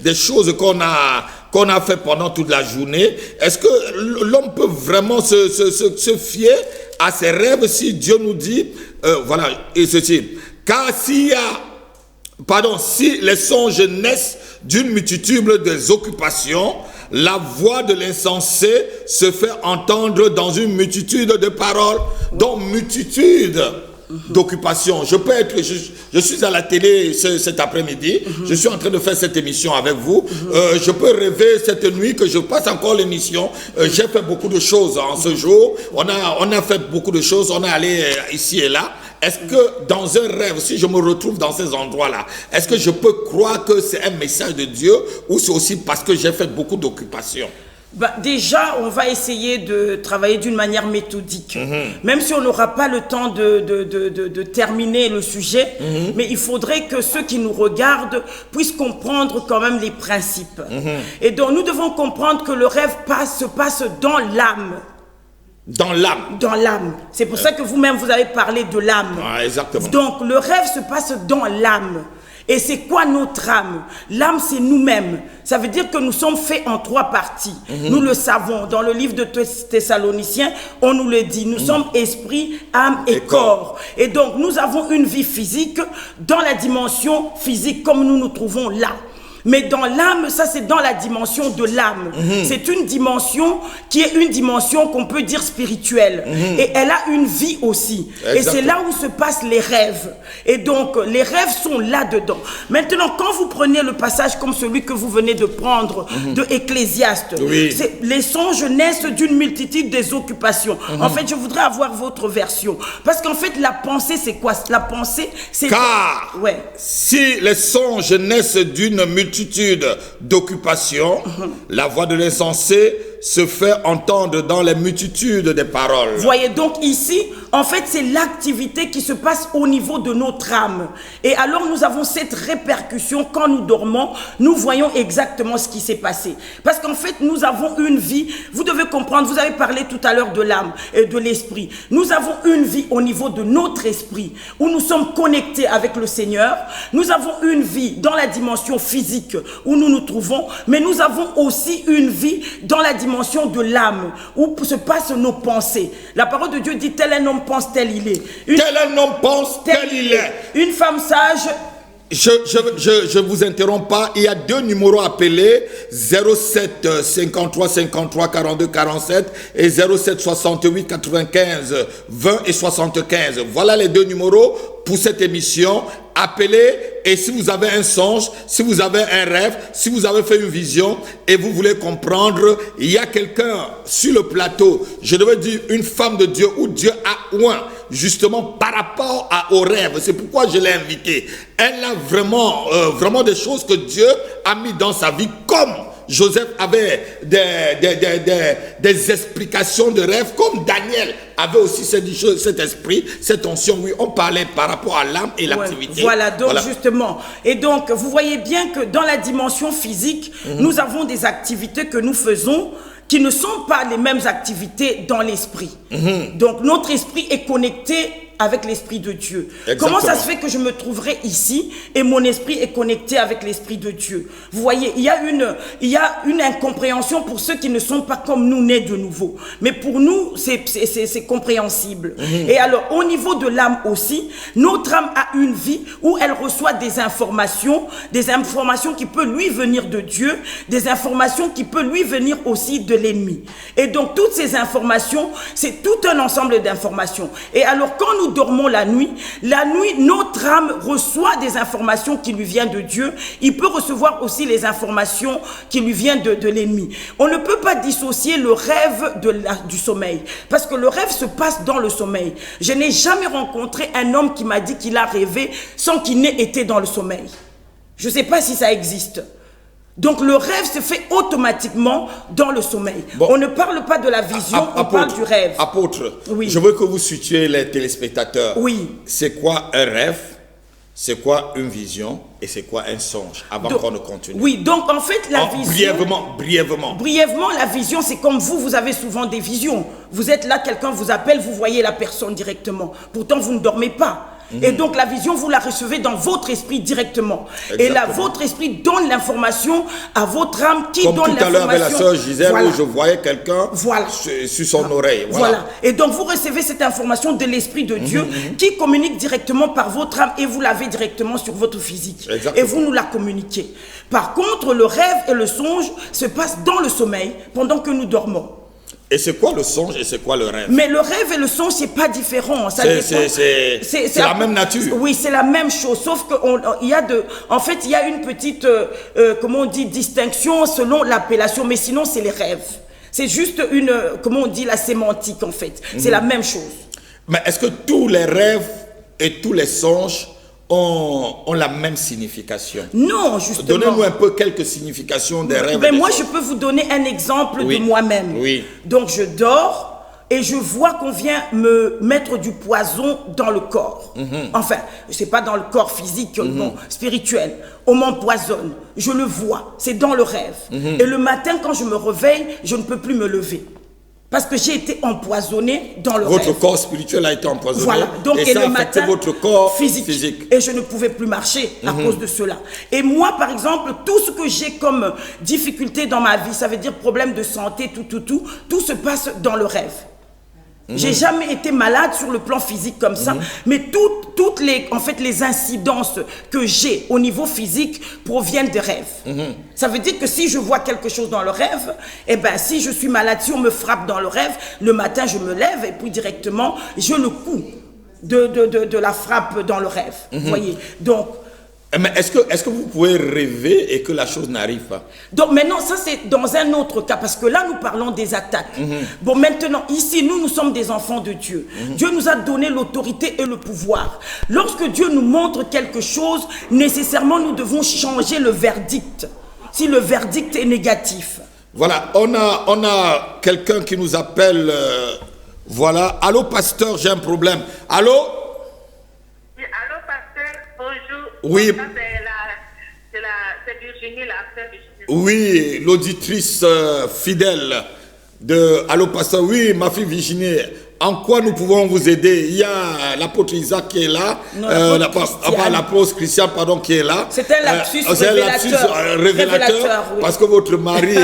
Speaker 1: des choses qu'on a fait pendant toute la journée. Est-ce que l'homme peut vraiment se fier à ses rêves si Dieu nous dit, voilà, et ceci, car si les songes naissent d'une multitude des occupations, la voix de l'insensé se fait entendre dans une multitude de paroles. Donc multitude d'occupation. Je peux être, je suis à la télé cet après-midi, je suis en train de faire cette émission avec vous. Je peux rêver cette nuit que je passe encore l'émission. J'ai fait beaucoup de choses en ce jour. On a fait beaucoup de choses. On est allé ici et là. Est-ce que dans un rêve, si je me retrouve dans ces endroits-là, est-ce que je peux croire que c'est un message de Dieu ou c'est aussi parce que j'ai fait beaucoup d'occupations?
Speaker 3: Déjà, on va essayer de travailler d'une manière méthodique. Même si on n'aura pas le temps de terminer le sujet, mais il faudrait que ceux qui nous regardent puissent comprendre quand même les principes. Et donc, nous devons comprendre que le rêve se passe dans l'âme.
Speaker 1: Dans l'âme.
Speaker 3: Dans l'âme. C'est pour ça que vous-même, vous avez parlé de l'âme.
Speaker 1: Ah, exactement.
Speaker 3: Donc, le rêve se passe dans l'âme. Et c'est quoi notre âme? L'âme, c'est nous-mêmes. Ça veut dire que nous sommes faits en 3 parties. Nous le savons. Dans le livre de Thessaloniciens, on nous le dit. Nous sommes esprit, âme et corps. Et donc, nous avons une vie physique dans la dimension physique comme nous nous trouvons là. Mais dans l'âme, ça c'est dans la dimension de l'âme. C'est une dimension qui est une dimension qu'on peut dire spirituelle. Et elle a une vie aussi. Exactement. Et c'est là où se passent les rêves. Et donc, les rêves sont là-dedans. Maintenant, quand vous prenez le passage comme celui que vous venez de prendre de Ecclésiaste, les songes naissent d'une multitude des occupations. En fait, je voudrais avoir votre version. Parce qu'en fait, la pensée, c'est quoi? La pensée, c'est...
Speaker 1: Car si les songes naissent d'une multitude d'occupations, la voix de l'insensé se fait entendre dans les multitudes des paroles.
Speaker 3: Voyez donc ici, en fait, c'est l'activité qui se passe au niveau de notre âme. Et alors, nous avons cette répercussion quand nous dormons, nous voyons exactement ce qui s'est passé. Parce qu'en fait, nous avons une vie, vous devez comprendre, vous avez parlé tout à l'heure de l'âme et de l'esprit. Nous avons une vie au niveau de notre esprit, où nous sommes connectés avec le Seigneur. Nous avons une vie dans la dimension physique, où nous nous trouvons, mais nous avons aussi une vie dans la dimension de l'âme, où se passent nos pensées. La parole de Dieu dit, tel un homme pense, tel il est.
Speaker 1: Tel un homme pense, tel il est.
Speaker 3: Une femme sage...
Speaker 1: Je vous interromps pas, il y a 2 numéros appelés, 07 53 53 42 47 et 07 68 95 20 et 75. Voilà les 2 numéros pour cette émission. Appelez, et si vous avez un songe, si vous avez un rêve, si vous avez fait une vision et vous voulez comprendre, il y a quelqu'un sur le plateau, je devais dire une femme de Dieu ou Dieu a oint, justement par rapport au rêve. C'est pourquoi je l'ai invitée. Elle a vraiment des choses que Dieu a mis dans sa vie, comme Joseph avait des explications de rêve, comme Daniel avait aussi cet esprit, cette onction. Oui, on parlait par rapport à l'âme et l'activité.
Speaker 3: Voilà, donc justement. Et donc, vous voyez bien que dans la dimension physique, nous avons des activités que nous faisons qui ne sont pas les mêmes activités dans l'esprit. Donc, notre esprit est connecté avec l'Esprit de Dieu. Exactement. Comment ça se fait que je me trouverai ici et mon esprit est connecté avec l'Esprit de Dieu? Vous voyez, il y a une incompréhension pour ceux qui ne sont pas comme nous, nés de nouveau. Mais pour nous, c'est compréhensible. Et alors, au niveau de l'âme aussi, notre âme a une vie où elle reçoit des informations qui peuvent lui venir de Dieu, des informations qui peuvent lui venir aussi de l'ennemi. Et donc, toutes ces informations, c'est tout un ensemble d'informations. Et alors, quand nous dormons la nuit, notre âme reçoit des informations qui lui viennent de Dieu. Il peut recevoir aussi les informations qui lui viennent de l'ennemi. On ne peut pas dissocier le rêve du sommeil, parce que le rêve se passe dans le sommeil. Je n'ai jamais rencontré un homme qui m'a dit qu'il a rêvé sans qu'il n'ait été dans le sommeil. Je ne sais pas si ça existe. Donc le rêve se fait automatiquement dans le sommeil. Bon. On ne parle pas de la vision, on parle du rêve.
Speaker 1: Apôtre, je veux que vous situiez les téléspectateurs.
Speaker 3: Oui.
Speaker 1: C'est quoi un rêve? C'est quoi une vision? Et c'est quoi un songe? Avant qu'on ne continue.
Speaker 3: Oui, donc en fait la vision...
Speaker 1: Brièvement.
Speaker 3: Brièvement, la vision, c'est comme vous avez souvent des visions. Vous êtes là, quelqu'un vous appelle, vous voyez la personne directement. Pourtant, vous ne dormez pas. Et donc la vision, vous la recevez dans votre esprit directement. Exactement. Et là, votre esprit donne l'information à votre âme qui donne l'information. Comme tout à l'heure avec la sœur Gisèle, où je voyais quelqu'un sur son oreille. Voilà. Et donc vous recevez cette information de l'esprit de Dieu qui communique directement par votre âme et vous l'avez directement sur votre physique. Exactement. Et vous nous la communiquez. Par contre, le rêve et le songe se passent dans le sommeil pendant que nous dormons.
Speaker 1: Et c'est quoi le songe et c'est quoi le rêve?
Speaker 3: Mais le rêve et le songe, c'est pas différent.
Speaker 1: C'est la même nature.
Speaker 3: Oui, c'est la même chose. Sauf qu'il y a en fait, il y a une petite, comment on dit, distinction selon l'appellation. Mais sinon, c'est les rêves. C'est juste une, comment on dit, la sémantique en fait. C'est la même chose.
Speaker 1: Mais est-ce que tous les rêves et tous les songes ont la même signification?
Speaker 3: Non, justement.
Speaker 1: Donnez-nous un peu quelques significations des rêves.
Speaker 3: Mais moi, je peux vous donner un exemple de moi-même.
Speaker 1: Oui.
Speaker 3: Donc, je dors et je vois qu'on vient me mettre du poison dans le corps. Enfin, c'est pas dans le corps physique, non, spirituel. On m'empoisonne. Je le vois. C'est dans le rêve. Et le matin, quand je me réveille, je ne peux plus me lever. Parce que j'ai été empoisonné dans le rêve.
Speaker 1: Votre corps spirituel a été empoisonné.
Speaker 3: Voilà. Donc,
Speaker 1: et ça
Speaker 3: le
Speaker 1: a affecté
Speaker 3: matin,
Speaker 1: votre corps
Speaker 3: physique. Et je ne pouvais plus marcher à cause de cela. Et moi, par exemple, tout ce que j'ai comme difficulté dans ma vie, ça veut dire problème de santé, tout se passe dans le rêve. J'ai jamais été malade sur le plan physique comme ça, mais toutes les incidences que j'ai au niveau physique proviennent des rêves. Ça veut dire que si je vois quelque chose dans le rêve, eh ben si je suis malade, si on me frappe dans le rêve, le matin je me lève et puis directement je le coup de la frappe dans le rêve. Vous voyez. Donc
Speaker 1: mais est-ce que vous pouvez rêver et que la chose n'arrive pas?
Speaker 3: Donc maintenant, ça c'est dans un autre cas, parce que là nous parlons des attaques. Bon, maintenant, ici, nous sommes des enfants de Dieu. Dieu nous a donné l'autorité et le pouvoir. Lorsque Dieu nous montre quelque chose, nécessairement nous devons changer le verdict, si le verdict est négatif.
Speaker 1: Voilà, on a quelqu'un qui nous appelle, voilà. Allô pasteur, j'ai un problème. Allô? Oui.
Speaker 5: C'est Virginie, la sœur Virginie.
Speaker 1: Oui, l'auditrice fidèle de Allô Pasteur. Oui, ma fille Virginie. En quoi nous pouvons vous aider? Il y a l'apôtre Isaac qui est là, l'apôtre Christian, pardon, qui est là.
Speaker 3: C'est un lapsus révélateur, oui.
Speaker 1: Parce que votre mari,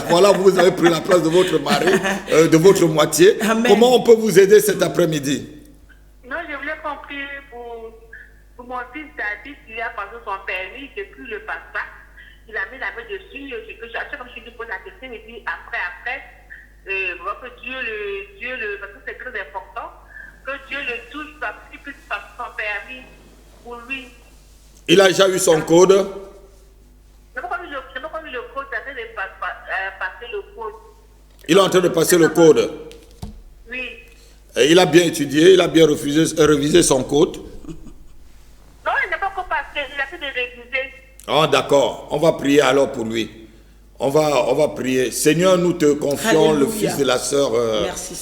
Speaker 1: voilà, vous avez pris la place de votre mari, de votre moitié.
Speaker 3: Amen.
Speaker 1: Comment on peut vous aider cet après-midi?
Speaker 5: Non, je voulais prier pour mon fils David, il a passé son permis, depuis le passe-passe. Il a mis la main dessus, comme je lui pose la question, et puis après, que Dieu parce que c'est très important, que Dieu le touche parce qu'il puisse passer son permis pour lui.
Speaker 1: Il a déjà eu son code?
Speaker 5: Je n'ai pas vu le code, ça fait de passer le code.
Speaker 1: Il est en train de passer le code?
Speaker 5: Oui.
Speaker 1: Et il a bien étudié, il a bien révisé son code?
Speaker 5: Non, il n'a pas encore passé, il a fait de réviser.
Speaker 1: Ah, d'accord. On va prier alors pour lui. On va prier. Seigneur, nous te confions le fils de la sœur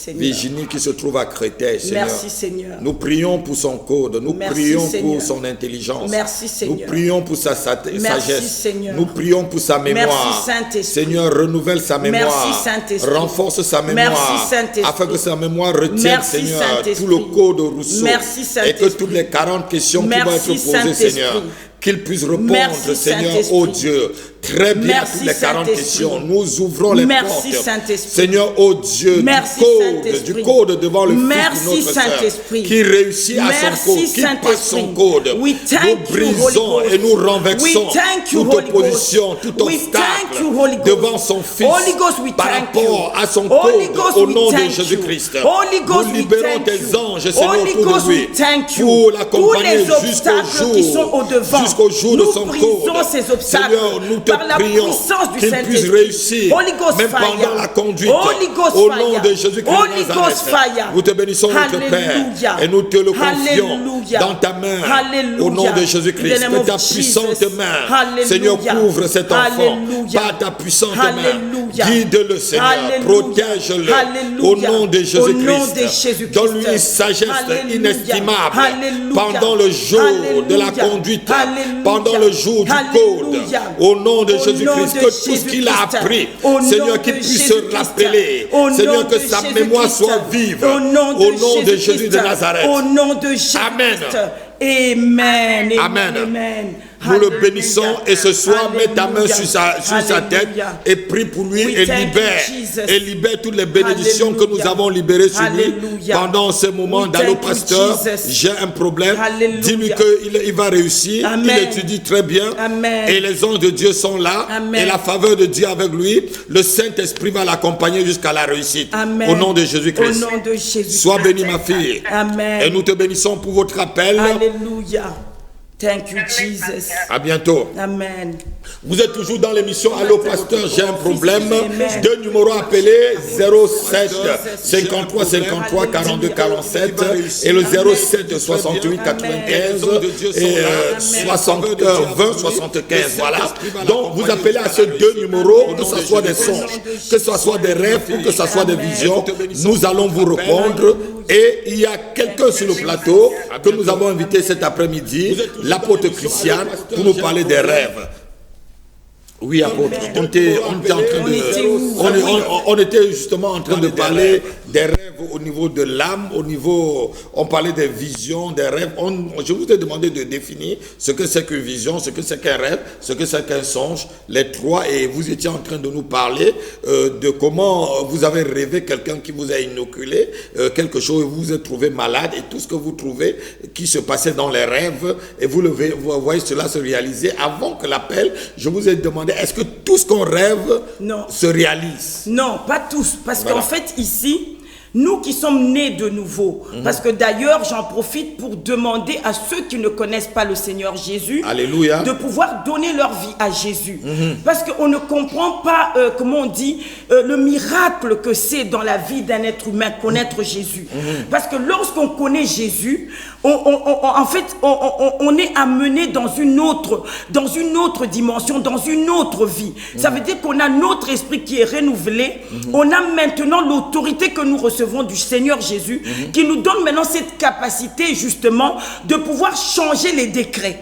Speaker 1: Virginie qui se trouve à Créteil, Seigneur.
Speaker 3: Merci, Seigneur.
Speaker 1: Nous prions pour son code. Nous prions pour son intelligence.
Speaker 3: Merci, Seigneur.
Speaker 1: Nous prions pour sa sagesse.
Speaker 3: Seigneur.
Speaker 1: Nous prions pour sa mémoire.
Speaker 3: Merci, Saint-Esprit.
Speaker 1: Seigneur, renouvelle sa mémoire.
Speaker 3: Merci, Saint-Esprit.
Speaker 1: Renforce sa mémoire.
Speaker 3: Merci, Saint-Esprit.
Speaker 1: Afin que sa mémoire retienne, Seigneur, tout le code de Rousseau.
Speaker 3: Merci, Saint-Esprit.
Speaker 1: Et que toutes les 40 questions qui vont être posées, Seigneur, qu'il puisse répondre, Seigneur, ô Dieu, très bien à toutes les 40 questions. Nous ouvrons les portes. Seigneur, ô Dieu, du code devant le fils de notre sœur, qui réussit à son code, qui passe son code. Nous brisons et nous renversons toute opposition, tout obstacle devant son fils par rapport à son code au nom de Jésus-Christ. Nous libérons tes anges, Seigneur, autour de lui pour l'accompagner jusqu'au jour de son code. Seigneur, nous te prions qu'il puisse réussir, même pendant la conduite, au nom de Jésus-Christ de Nazareth. Nous te bénissons, notre Père, et nous te le confions dans ta main, au nom de Jésus-Christ. Que ta puissante main, Seigneur, couvre cet enfant par ta puissante main. Guide-le, Seigneur, protège-le, au nom de Jésus-Christ. Donne-lui une sagesse inestimable pendant le jour de la conduite, pendant le jour du code, au nom de Jésus-Christ, que tout ce qu'il a appris, Seigneur, qu'il puisse se rappeler, Seigneur, que sa mémoire soit vive, au nom de Jésus de Nazareth.
Speaker 3: Au nom de Jésus.
Speaker 1: Amen.
Speaker 3: Amen.
Speaker 1: Amen.
Speaker 3: Amen.
Speaker 1: Nous le bénissons et ce soir, mets ta main sur sa tête et prie pour lui et libère toutes les bénédictions que nous avons libérées sur lui pendant ce moment. Dans pasteur, j'ai un problème. Dis-lui qu'il va réussir. Il étudie très bien. Et les anges de Dieu sont là. Et la faveur de Dieu avec lui. Le Saint-Esprit va l'accompagner jusqu'à la réussite. Au nom de Jésus-Christ. Sois bénie, ma fille. Et nous te bénissons pour votre appel.
Speaker 3: Alléluia. Thank you, Jesus.
Speaker 1: À bientôt.
Speaker 3: Amen.
Speaker 1: Vous êtes toujours dans l'émission Allô Pasteur, j'ai un problème. Deux numéros appelés 07 53 53 42 47 et le 07 68 95 et 20 75. Voilà. Donc vous appelez à ces deux numéros, que ce soit des songes, que ce soit des rêves ou que ce soit des visions. Nous allons vous répondre. Et il y a quelqu'un sur le plateau que nous avons invité cet après-midi, l'apôtre Christian, pour nous parler des rêves. Oui, apôtre, on était justement en train de parler des rêves au niveau de l'âme, on parlait des visions, des rêves. Je vous ai demandé de définir ce que c'est qu'une vision, ce que c'est qu'un rêve, ce que c'est qu'un songe, les trois, et vous étiez en train de nous parler de comment vous avez rêvé quelqu'un qui vous a inoculé quelque chose, vous vous êtes trouvé malade, et tout ce que vous trouvez qui se passait dans les rêves, et vous voyez cela se réaliser. Avant que l'appel, je vous ai demandé, est-ce que tout ce qu'on rêve se réalise?
Speaker 3: Non, pas tous. Parce qu'en fait, ici, nous qui sommes nés de nouveau, parce que d'ailleurs, j'en profite pour demander à ceux qui ne connaissent pas le Seigneur Jésus,
Speaker 1: Alléluia,
Speaker 3: de pouvoir donner leur vie à Jésus. Parce qu'on ne comprend pas, comment on dit, le miracle que c'est dans la vie d'un être humain, connaître Jésus. Parce que lorsqu'on connaît Jésus, en fait, on est amené dans une autre dimension, dans une autre vie. Ça veut dire qu'on a notre esprit qui est renouvelé. On a maintenant l'autorité que nous recevons du Seigneur Jésus, qui nous donne maintenant cette capacité justement de pouvoir changer les décrets.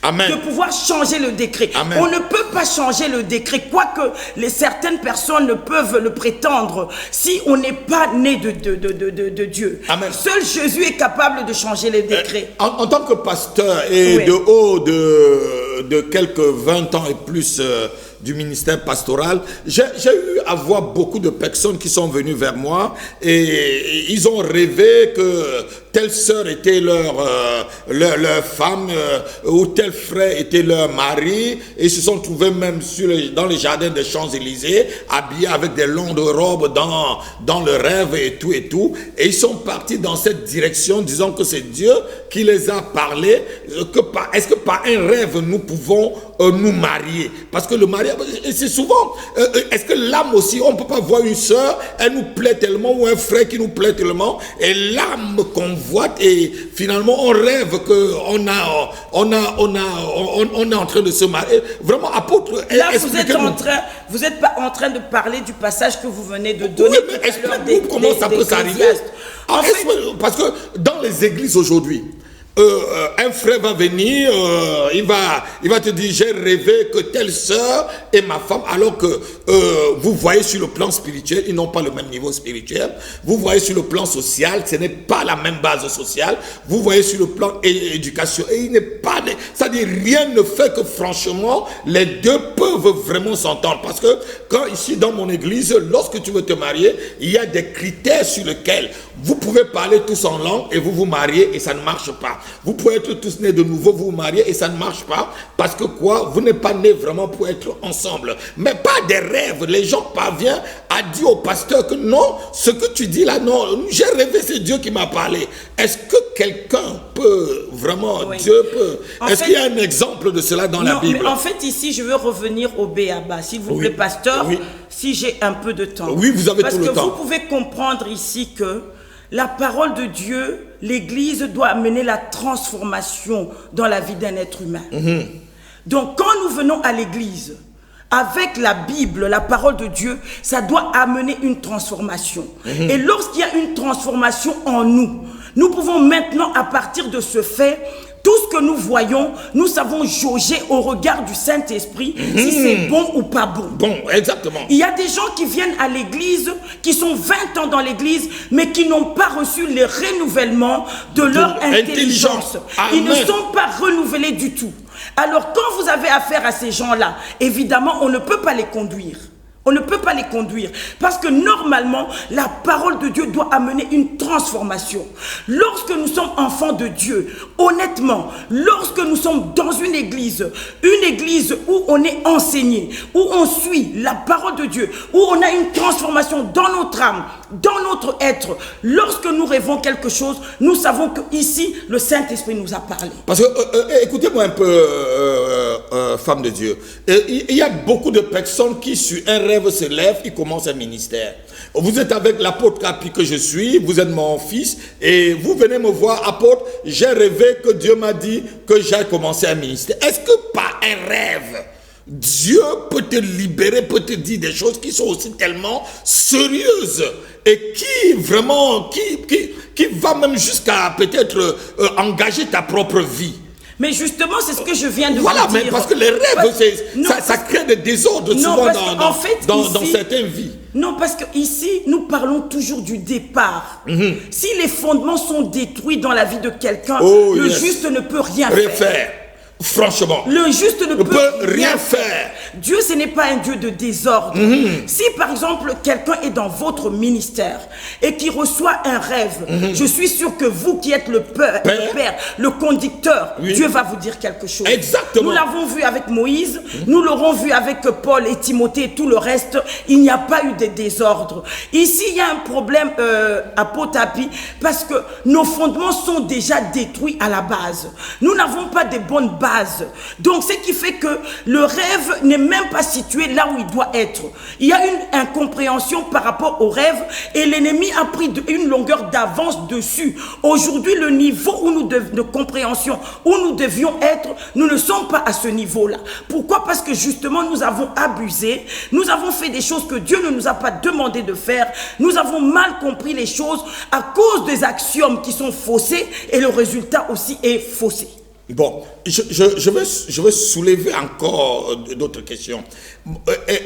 Speaker 1: Amen.
Speaker 3: De pouvoir changer le décret.
Speaker 1: Amen.
Speaker 3: On ne peut pas changer le décret, quoique certaines personnes ne peuvent le prétendre, si on n'est pas né de Dieu.
Speaker 1: Amen.
Speaker 3: Seul Jésus est capable de changer les décrets.
Speaker 1: En tant que pasteur et de haut de quelques 20 ans et plus du ministère pastoral, j'ai eu à voir beaucoup de personnes qui sont venues vers moi et ils ont rêvé que telle sœur était leur femme ou tel frère était leur mari, et ils se sont trouvés même dans les jardins des Champs-Élysées, habillés avec des longues robes dans le rêve et tout, et ils sont partis dans cette direction disant que c'est Dieu qui les a parlé, est-ce que par un rêve nous pouvons nous marier? Parce que le mariage, c'est souvent, est-ce que l'âme aussi, on ne peut pas voir une sœur, elle nous plaît tellement, ou un frère qui nous plaît tellement, et l'âme convoite, et finalement on rêve qu'on est en train de se marier. Vraiment, apôtre,
Speaker 3: là vous êtes pas en train de parler du passage que vous venez de donner.
Speaker 1: Oui, mais expliquez-nous comment ça peut s'arriver. Parce que dans les églises aujourd'hui, un frère va venir, il va te dire, j'ai rêvé que telle sœur est ma femme, alors que vous voyez sur le plan spirituel, ils n'ont pas le même niveau spirituel. Vous voyez sur le plan social, ce n'est pas la même base sociale. Vous voyez sur le plan éducation, et il n'est pas, c'est-à-dire rien ne fait que franchement les deux peuvent vraiment s'entendre. Parce que quand ici dans mon église, lorsque tu veux te marier, il y a des critères sur lesquels vous pouvez parler tous en langue et vous vous mariez et ça ne marche pas. Vous pouvez être tous nés de nouveau, vous vous mariez et ça ne marche pas. Parce que quoi? Vous n'êtes pas nés vraiment pour être ensemble. Mais pas des rêves. Les gens parviennent à dire au pasteur que non, ce que tu dis là, non, j'ai rêvé, c'est Dieu qui m'a parlé. Est-ce que quelqu'un peut vraiment, Dieu peut? Est-ce qu'il y a un exemple de cela dans la Bible?
Speaker 3: Mais en fait, ici, je veux revenir au B.A.B.A. S'il vous plaît, pasteur, si j'ai un peu de temps.
Speaker 1: Oui, vous avez tout le temps.
Speaker 3: Parce que vous pouvez comprendre ici que la parole de Dieu, l'Église doit amener la transformation dans la vie d'un être humain. Donc, quand nous venons à l'Église, avec la Bible, la parole de Dieu, ça doit amener une transformation. Et lorsqu'il y a une transformation en nous, nous pouvons maintenant, à partir de ce fait, tout ce que nous voyons, nous savons jauger au regard du Saint-Esprit si c'est bon ou pas bon.
Speaker 1: Bon, exactement.
Speaker 3: Il y a des gens qui viennent à l'église, qui sont 20 ans dans l'église, mais qui n'ont pas reçu le renouvellement de leur intelligence. Ils ne sont pas renouvelés du tout. Alors quand vous avez affaire à ces gens-là, évidemment, on ne peut pas les conduire. On ne peut pas les conduire parce que normalement, la parole de Dieu doit amener une transformation. Lorsque nous sommes enfants de Dieu, honnêtement, lorsque nous sommes dans une église où on est enseigné, où on suit la parole de Dieu, où on a une transformation dans notre âme, dans notre être, lorsque nous rêvons quelque chose, nous savons que ici le Saint-Esprit nous a parlé.
Speaker 1: Parce que, écoutez-moi un peu, femme de Dieu, il y a beaucoup de personnes qui, sur un rêve, se lèvent, ils commencent un ministère. Vous êtes avec l'apôtre Capi que je suis, vous êtes mon fils, et vous venez me voir, apôtre, j'ai rêvé que Dieu m'a dit que j'ai commencé un ministère. Est-ce que par un rêve, Dieu peut te libérer, peut te dire des choses qui sont aussi tellement sérieuses et qui vraiment, qui va même jusqu'à peut-être engager ta propre vie?
Speaker 3: Mais justement, c'est ce que je viens de vous dire.
Speaker 1: Voilà, mais parce que les rêves, ça crée des désordres souvent dans certaines vies.
Speaker 3: Non, parce qu'ici, nous parlons toujours du départ. Si les fondements sont détruits dans la vie de quelqu'un, le juste ne peut rien faire.
Speaker 1: Franchement,
Speaker 3: le juste ne peut
Speaker 1: rien faire.
Speaker 3: Dieu, ce n'est pas un Dieu de désordre. Si par exemple quelqu'un est dans votre ministère et qui reçoit un rêve, je suis sûr que vous qui êtes le père, le conducteur, Dieu va vous dire quelque chose.
Speaker 1: Exactement.
Speaker 3: Nous l'avons vu avec Moïse, nous l'aurons vu avec Paul et Timothée et tout le reste. Il n'y a pas eu de désordre. Ici, il y a un problème à Potapi parce que nos fondements sont déjà détruits à la base. Nous n'avons pas de bonnes bases. Donc, ce qui fait que le rêve n'est même pas situé là où il doit être. Il y a une incompréhension par rapport au rêve et l'ennemi a pris une longueur d'avance dessus. Aujourd'hui, le niveau de compréhension où nous devions être, nous ne sommes pas à ce niveau-là. Pourquoi? Parce que justement, nous avons abusé, nous avons fait des choses que Dieu ne nous a pas demandé de faire, nous avons mal compris les choses à cause des axiomes qui sont faussés et le résultat aussi est faussé.
Speaker 1: Bon, je veux soulever encore d'autres questions.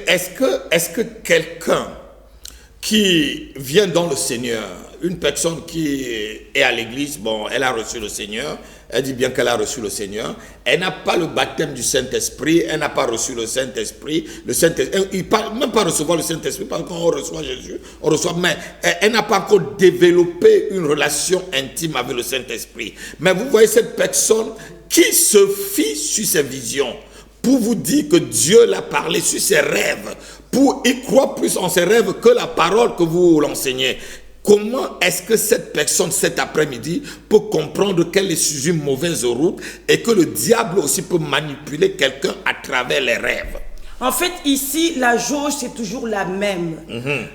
Speaker 1: Est-ce que quelqu'un qui vient dans le Seigneur, une personne qui est à l'église, bon, elle a reçu le Seigneur, elle dit bien qu'elle a reçu le Seigneur, elle n'a pas le baptême du Saint-Esprit, elle n'a pas reçu le Saint-Esprit, il ne parle même pas recevoir le Saint-Esprit, parce qu'on reçoit Jésus, on reçoit, mais elle n'a pas encore développé une relation intime avec le Saint-Esprit. Mais vous voyez cette personne qui se fie sur ses visions, pour vous dire que Dieu l'a parlé sur ses rêves, pour y croire plus en ses rêves que la parole que vous l'enseignez. Comment est-ce que cette personne, cet après-midi, peut comprendre qu'elle est sur une mauvaise route et que le diable aussi peut manipuler quelqu'un à travers les rêves?
Speaker 3: En fait, ici, la jauge, c'est toujours la même.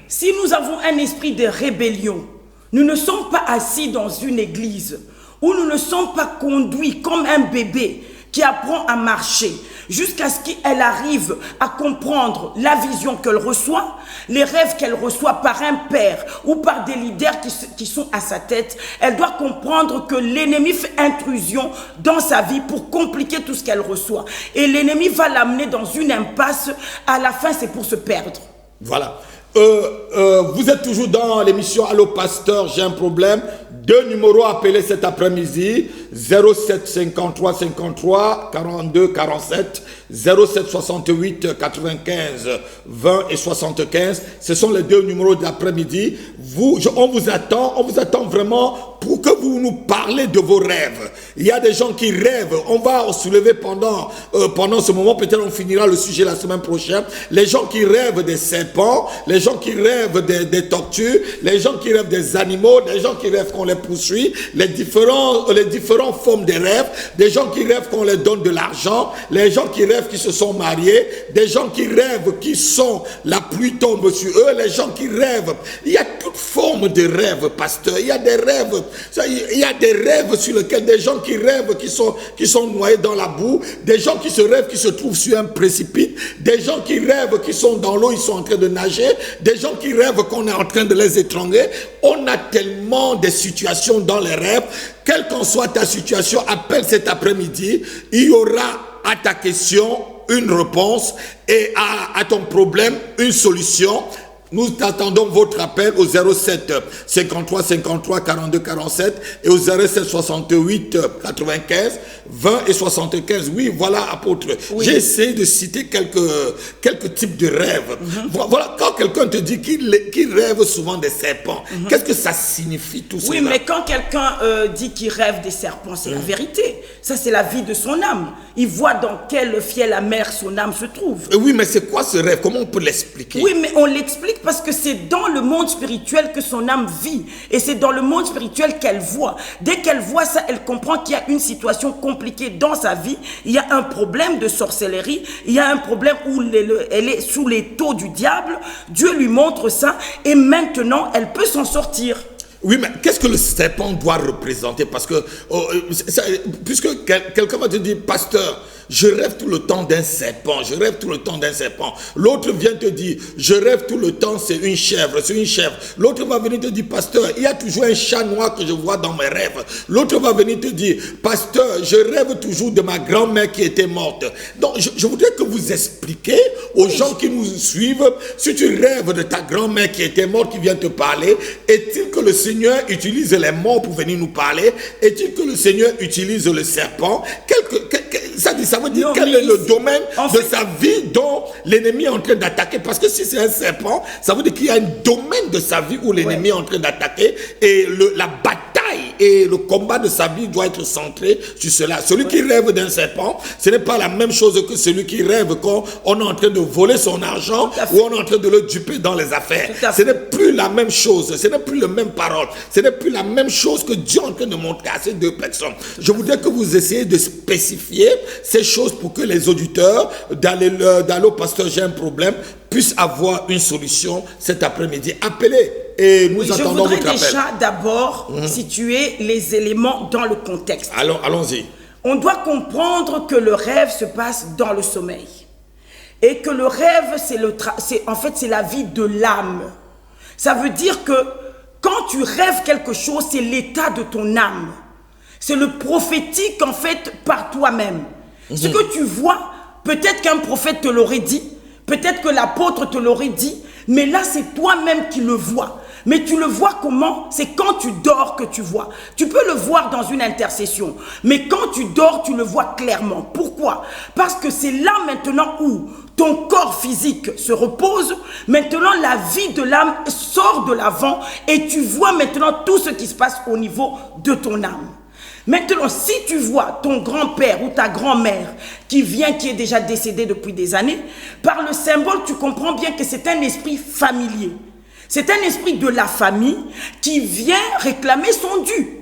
Speaker 3: Si nous avons un esprit de rébellion, nous ne sommes pas assis dans une église où nous ne sommes pas conduits comme un bébé qui apprend à marcher jusqu'à ce qu'elle arrive à comprendre la vision qu'elle reçoit, les rêves qu'elle reçoit par un père ou par des leaders qui sont à sa tête. Elle doit comprendre que l'ennemi fait intrusion dans sa vie pour compliquer tout ce qu'elle reçoit. Et l'ennemi va l'amener dans une impasse. À la fin, c'est pour se perdre.
Speaker 1: Voilà. Vous êtes toujours dans l'émission Allô Pasteur, j'ai un problème. 2 numéros appelés cet après-midi, 07 53 53 42 47, 07 68 95 20 et 75. Ce sont les 2 numéros de l'après-midi. On vous attend vraiment pour que vous nous parlez de vos rêves. Il y a des gens qui rêvent. On va soulever pendant ce moment, peut-être on finira le sujet la semaine prochaine. Les gens qui rêvent des serpents, les gens qui rêvent des tortues, les gens qui rêvent des animaux, des gens qui rêvent qu'on les poursuit, les différentes formes de rêves, des gens qui rêvent qu'on les donne de l'argent, les gens qui rêvent qui se sont mariés, des gens qui rêvent qui sont, la pluie tombe sur eux, les gens qui rêvent. Il y a toute forme de rêves, pasteur. Il y a des rêves sur lesquels des gens qui rêvent qui sont noyés dans la boue, des gens qui se rêvent qui se trouvent sur un précipice, des gens qui rêvent qui sont dans l'eau, ils sont en train de nager, des gens qui rêvent qu'on est en train de les étrangler. On a tellement de situations dans les rêves. Quelle qu'en soit ta situation, appelle cet après-midi. Il y aura à ta question une réponse et à ton problème une solution. Nous attendons votre appel au 07 53 53 42 47 et au 07 68 95 20 et 75. Oui, voilà, apôtre. Oui. J'ai essayé de citer quelques types de rêves. Voilà, quand quelqu'un te dit qu'il rêve souvent des serpents, qu'est-ce que ça signifie tout ça?
Speaker 3: Oui, mais quand quelqu'un dit qu'il rêve des serpents, c'est la vérité. Ça, c'est la vie de son âme. Il voit dans quel fiel amer son âme se trouve.
Speaker 1: Oui, mais c'est quoi ce rêve? Comment on peut l'expliquer?
Speaker 3: Oui, mais on l'explique parce que c'est dans le monde spirituel que son âme vit. Et c'est dans le monde spirituel qu'elle voit. Dès qu'elle voit ça, elle comprend qu'il y a une situation compliquée dans sa vie. Il y a un problème de sorcellerie. Il y a un problème où elle est sous les taux du diable. Dieu lui montre ça. Et maintenant, elle peut s'en sortir.
Speaker 1: Oui, mais qu'est-ce que le serpent doit représenter? Parce que, puisque quelqu'un va te dire, pasteur, je rêve tout le temps d'un serpent, je rêve tout le temps d'un serpent. L'autre vient te dire, je rêve tout le temps, c'est une chèvre, c'est une chèvre. L'autre va venir te dire, pasteur, il y a toujours un chat noir que je vois dans mes rêves. L'autre va venir te dire, pasteur, je rêve toujours de ma grand-mère qui était morte. Donc, je voudrais que vous expliquiez aux gens qui nous suivent, si tu rêves de ta grand-mère qui était morte, qui vient te parler, est-il que le Seigneur utilise les morts pour venir nous parler? Est-il que le Seigneur utilise le serpent? Ça veut dire quel est le domaine de sa vie dont l'ennemi est en train d'attaquer. Parce que si c'est un serpent, ça veut dire qu'il y a un domaine de sa vie où l'ennemi est en train d'attaquer. Et la bataille et le combat de sa vie doit être centré sur cela. Celui qui rêve d'un serpent, ce n'est pas la même chose que celui qui rêve quand on est en train de voler son argent ou on est en train de le duper dans les affaires. Ce n'est plus la même chose. Ce n'est plus la même parole. Ce n'est plus la même chose que Dieu est en train de montrer à ces deux personnes. Je voudrais que vous essayiez de spécifier ces choses pour que les auditeurs d'aller au pasteur, j'ai un problème, puissent avoir une solution cet après-midi. Appelez et nous attendons votre appel.
Speaker 3: Je voudrais déjà d'abord situer les éléments dans le contexte.
Speaker 1: Allons-y.
Speaker 3: On doit comprendre que le rêve se passe dans le sommeil. Et que le rêve, c'est la vie de l'âme. Ça veut dire que quand tu rêves quelque chose, c'est l'état de ton âme. C'est le prophétique, en fait, par toi-même. Ce que tu vois, peut-être qu'un prophète te l'aurait dit, peut-être que l'apôtre te l'aurait dit, mais là, c'est toi-même qui le vois. Mais tu le vois comment? C'est quand tu dors que tu vois. Tu peux le voir dans une intercession, mais quand tu dors, tu le vois clairement. Pourquoi? Parce que c'est là maintenant où ton corps physique se repose, maintenant la vie de l'âme sort de l'avant et tu vois maintenant tout ce qui se passe au niveau de ton âme. Maintenant, si tu vois ton grand-père ou ta grand-mère qui est déjà décédé depuis des années, par le symbole, tu comprends bien que c'est un esprit familier. C'est un esprit de la famille qui vient réclamer son dû.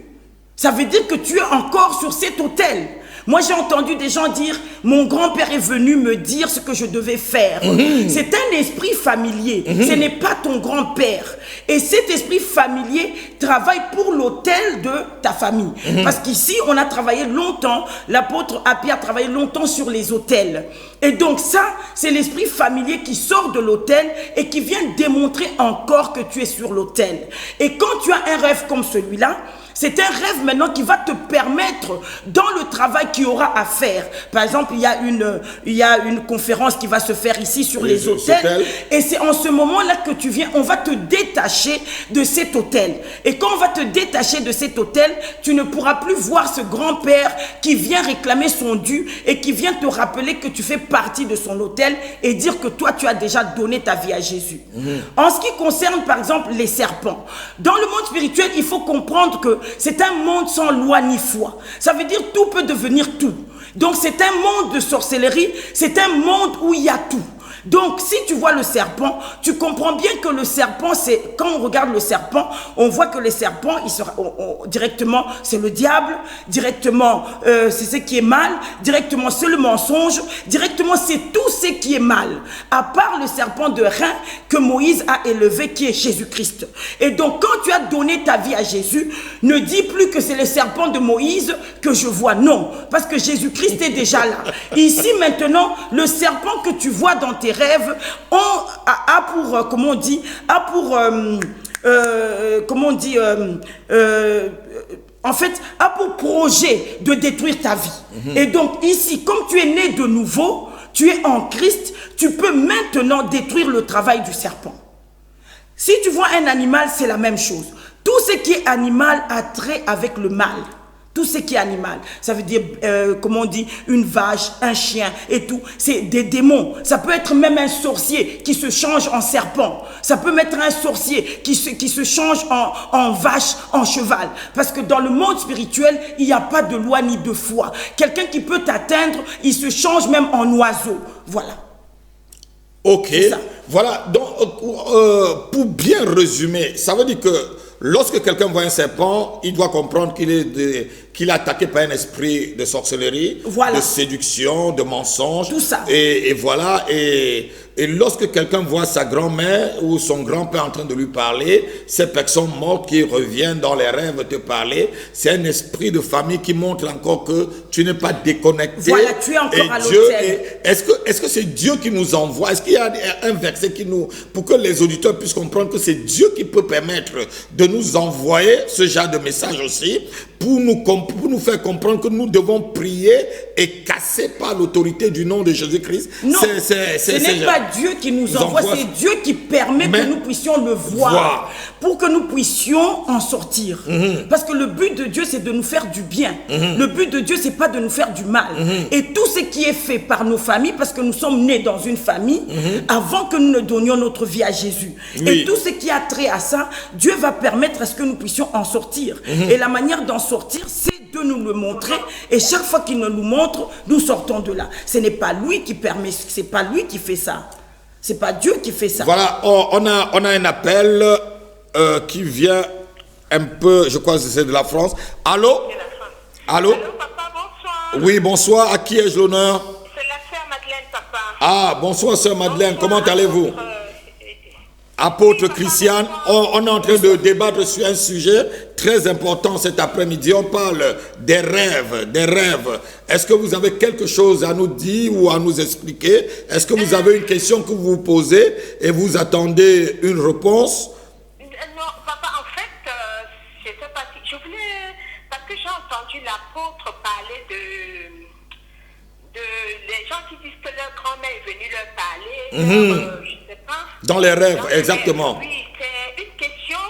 Speaker 3: Ça veut dire que tu es encore sur cet autel. Moi, j'ai entendu des gens dire, mon grand-père est venu me dire ce que je devais faire. C'est un esprit familier. Ce n'est pas ton grand-père. Et cet esprit familier travaille pour l'autel de ta famille. Parce qu'ici, on a travaillé longtemps, l'apôtre Appia a travaillé longtemps sur les autels. Et donc ça, c'est l'esprit familier qui sort de l'autel et qui vient démontrer encore que tu es sur l'autel. Et quand tu as un rêve comme celui-là, c'est un rêve maintenant qui va te permettre, dans le travail qu'il y aura à faire. Par exemple, il y a une conférence qui va se faire ici sur les autels. Et c'est en ce moment-là que tu viens, on va te détacher de cet autel. Et quand on va te détacher de cet autel, tu ne pourras plus voir ce grand-père qui vient réclamer son dû et qui vient te rappeler que tu fais partie de son autel et dire que toi, tu as déjà donné ta vie à Jésus. En ce qui concerne, par exemple, les serpents, dans le monde spirituel, il faut comprendre que c'est un monde sans loi ni foi. Ça veut dire tout peut devenir tout. Donc c'est un monde de sorcellerie, c'est un monde où il y a tout. Donc si tu vois le serpent, tu comprends bien que le serpent, c'est quand on regarde le serpent, on voit que le serpent, directement c'est le diable, directement c'est ce qui est mal, directement c'est le mensonge, directement c'est tout ce qui est mal, à part le serpent de rein que Moïse a élevé qui est Jésus-Christ. Et donc quand tu as donné ta vie à Jésus, ne dis plus que c'est le serpent de Moïse que je vois, non, parce que Jésus-Christ est déjà là. Ici maintenant, le serpent que tu vois dans tes rêves a pour projet de détruire ta vie. Et donc ici, comme tu es né de nouveau, tu es en Christ, tu peux maintenant détruire le travail du serpent. Si tu vois un animal, c'est la même chose. Tout ce qui est animal a trait avec le mal. Tout ce qui est animal, ça veut dire, comment on dit, une vache, un chien et tout, c'est des démons. Ça peut être même un sorcier qui se change en serpent. Ça peut être un sorcier qui se change en vache, en cheval. Parce que dans le monde spirituel, il n'y a pas de loi ni de foi. Quelqu'un qui peut t'atteindre, il se change même en oiseau. Voilà.
Speaker 1: Ok, voilà. Donc, pour bien résumer, ça veut dire que lorsque quelqu'un voit un serpent, il doit comprendre qu'il est attaqué par un esprit de sorcellerie, de séduction, de mensonge.
Speaker 3: Tout ça.
Speaker 1: Et voilà. Et lorsque quelqu'un voit sa grand-mère ou son grand-père en train de lui parler, ces personnes mortes qui reviennent dans les rêves te parler, c'est un esprit de famille qui montre encore que tu n'es pas déconnecté.
Speaker 3: Voilà, tu es encore à l'hôtel.
Speaker 1: Est-ce que c'est Dieu qui nous envoie? Est-ce qu'il y a un verset pour que les auditeurs puissent comprendre que c'est Dieu qui peut permettre de nous envoyer ce genre de message aussi, pour nous faire comprendre que nous devons prier et casser par l'autorité du nom de Jésus-Christ?
Speaker 3: Non, ce n'est pas Dieu qui nous envoie, c'est Dieu qui permet que nous puissions le voir, pour que nous puissions en sortir. Parce que le but de Dieu, c'est de nous faire du bien. Le but de Dieu, c'est pas de nous faire du mal. Et tout ce qui est fait par nos familles, parce que nous sommes nés dans une famille, avant que nous ne donnions notre vie à Jésus. Et tout ce qui a trait à ça, Dieu va permettre à ce que nous puissions en sortir. Et la manière d'en sortir, c'est de nous le montrer. Et chaque fois qu'il nous montre, nous sortons de là. Ce n'est pas lui qui permet, c'est pas lui qui fait ça. C'est pas Dieu qui fait ça.
Speaker 1: Voilà, on a un appel qui vient un peu, je crois que c'est de la France. Allô? Allô?
Speaker 6: Allô, papa, bonsoir.
Speaker 1: Oui, bonsoir. À qui ai-je l'honneur?
Speaker 6: C'est la sœur Madeleine, papa.
Speaker 1: Ah, bonsoir, sœur Madeleine.
Speaker 6: Bonsoir,
Speaker 1: comment allez-vous? Apôtre Christiane, on est en train de débattre sur un sujet très important cet après-midi. On parle des rêves. Est-ce que vous avez quelque chose à nous dire ou à nous expliquer? Est-ce que vous avez une question que vous vous posez et vous attendez une réponse?
Speaker 6: Non, papa, en fait, je sais pas si... Je voulais... Parce que j'ai entendu l'apôtre parler de les gens qui disent que leur grand-mère est venue leur parler, je sais pas.
Speaker 1: Dans les rêves, exactement.
Speaker 6: Oui, c'est une question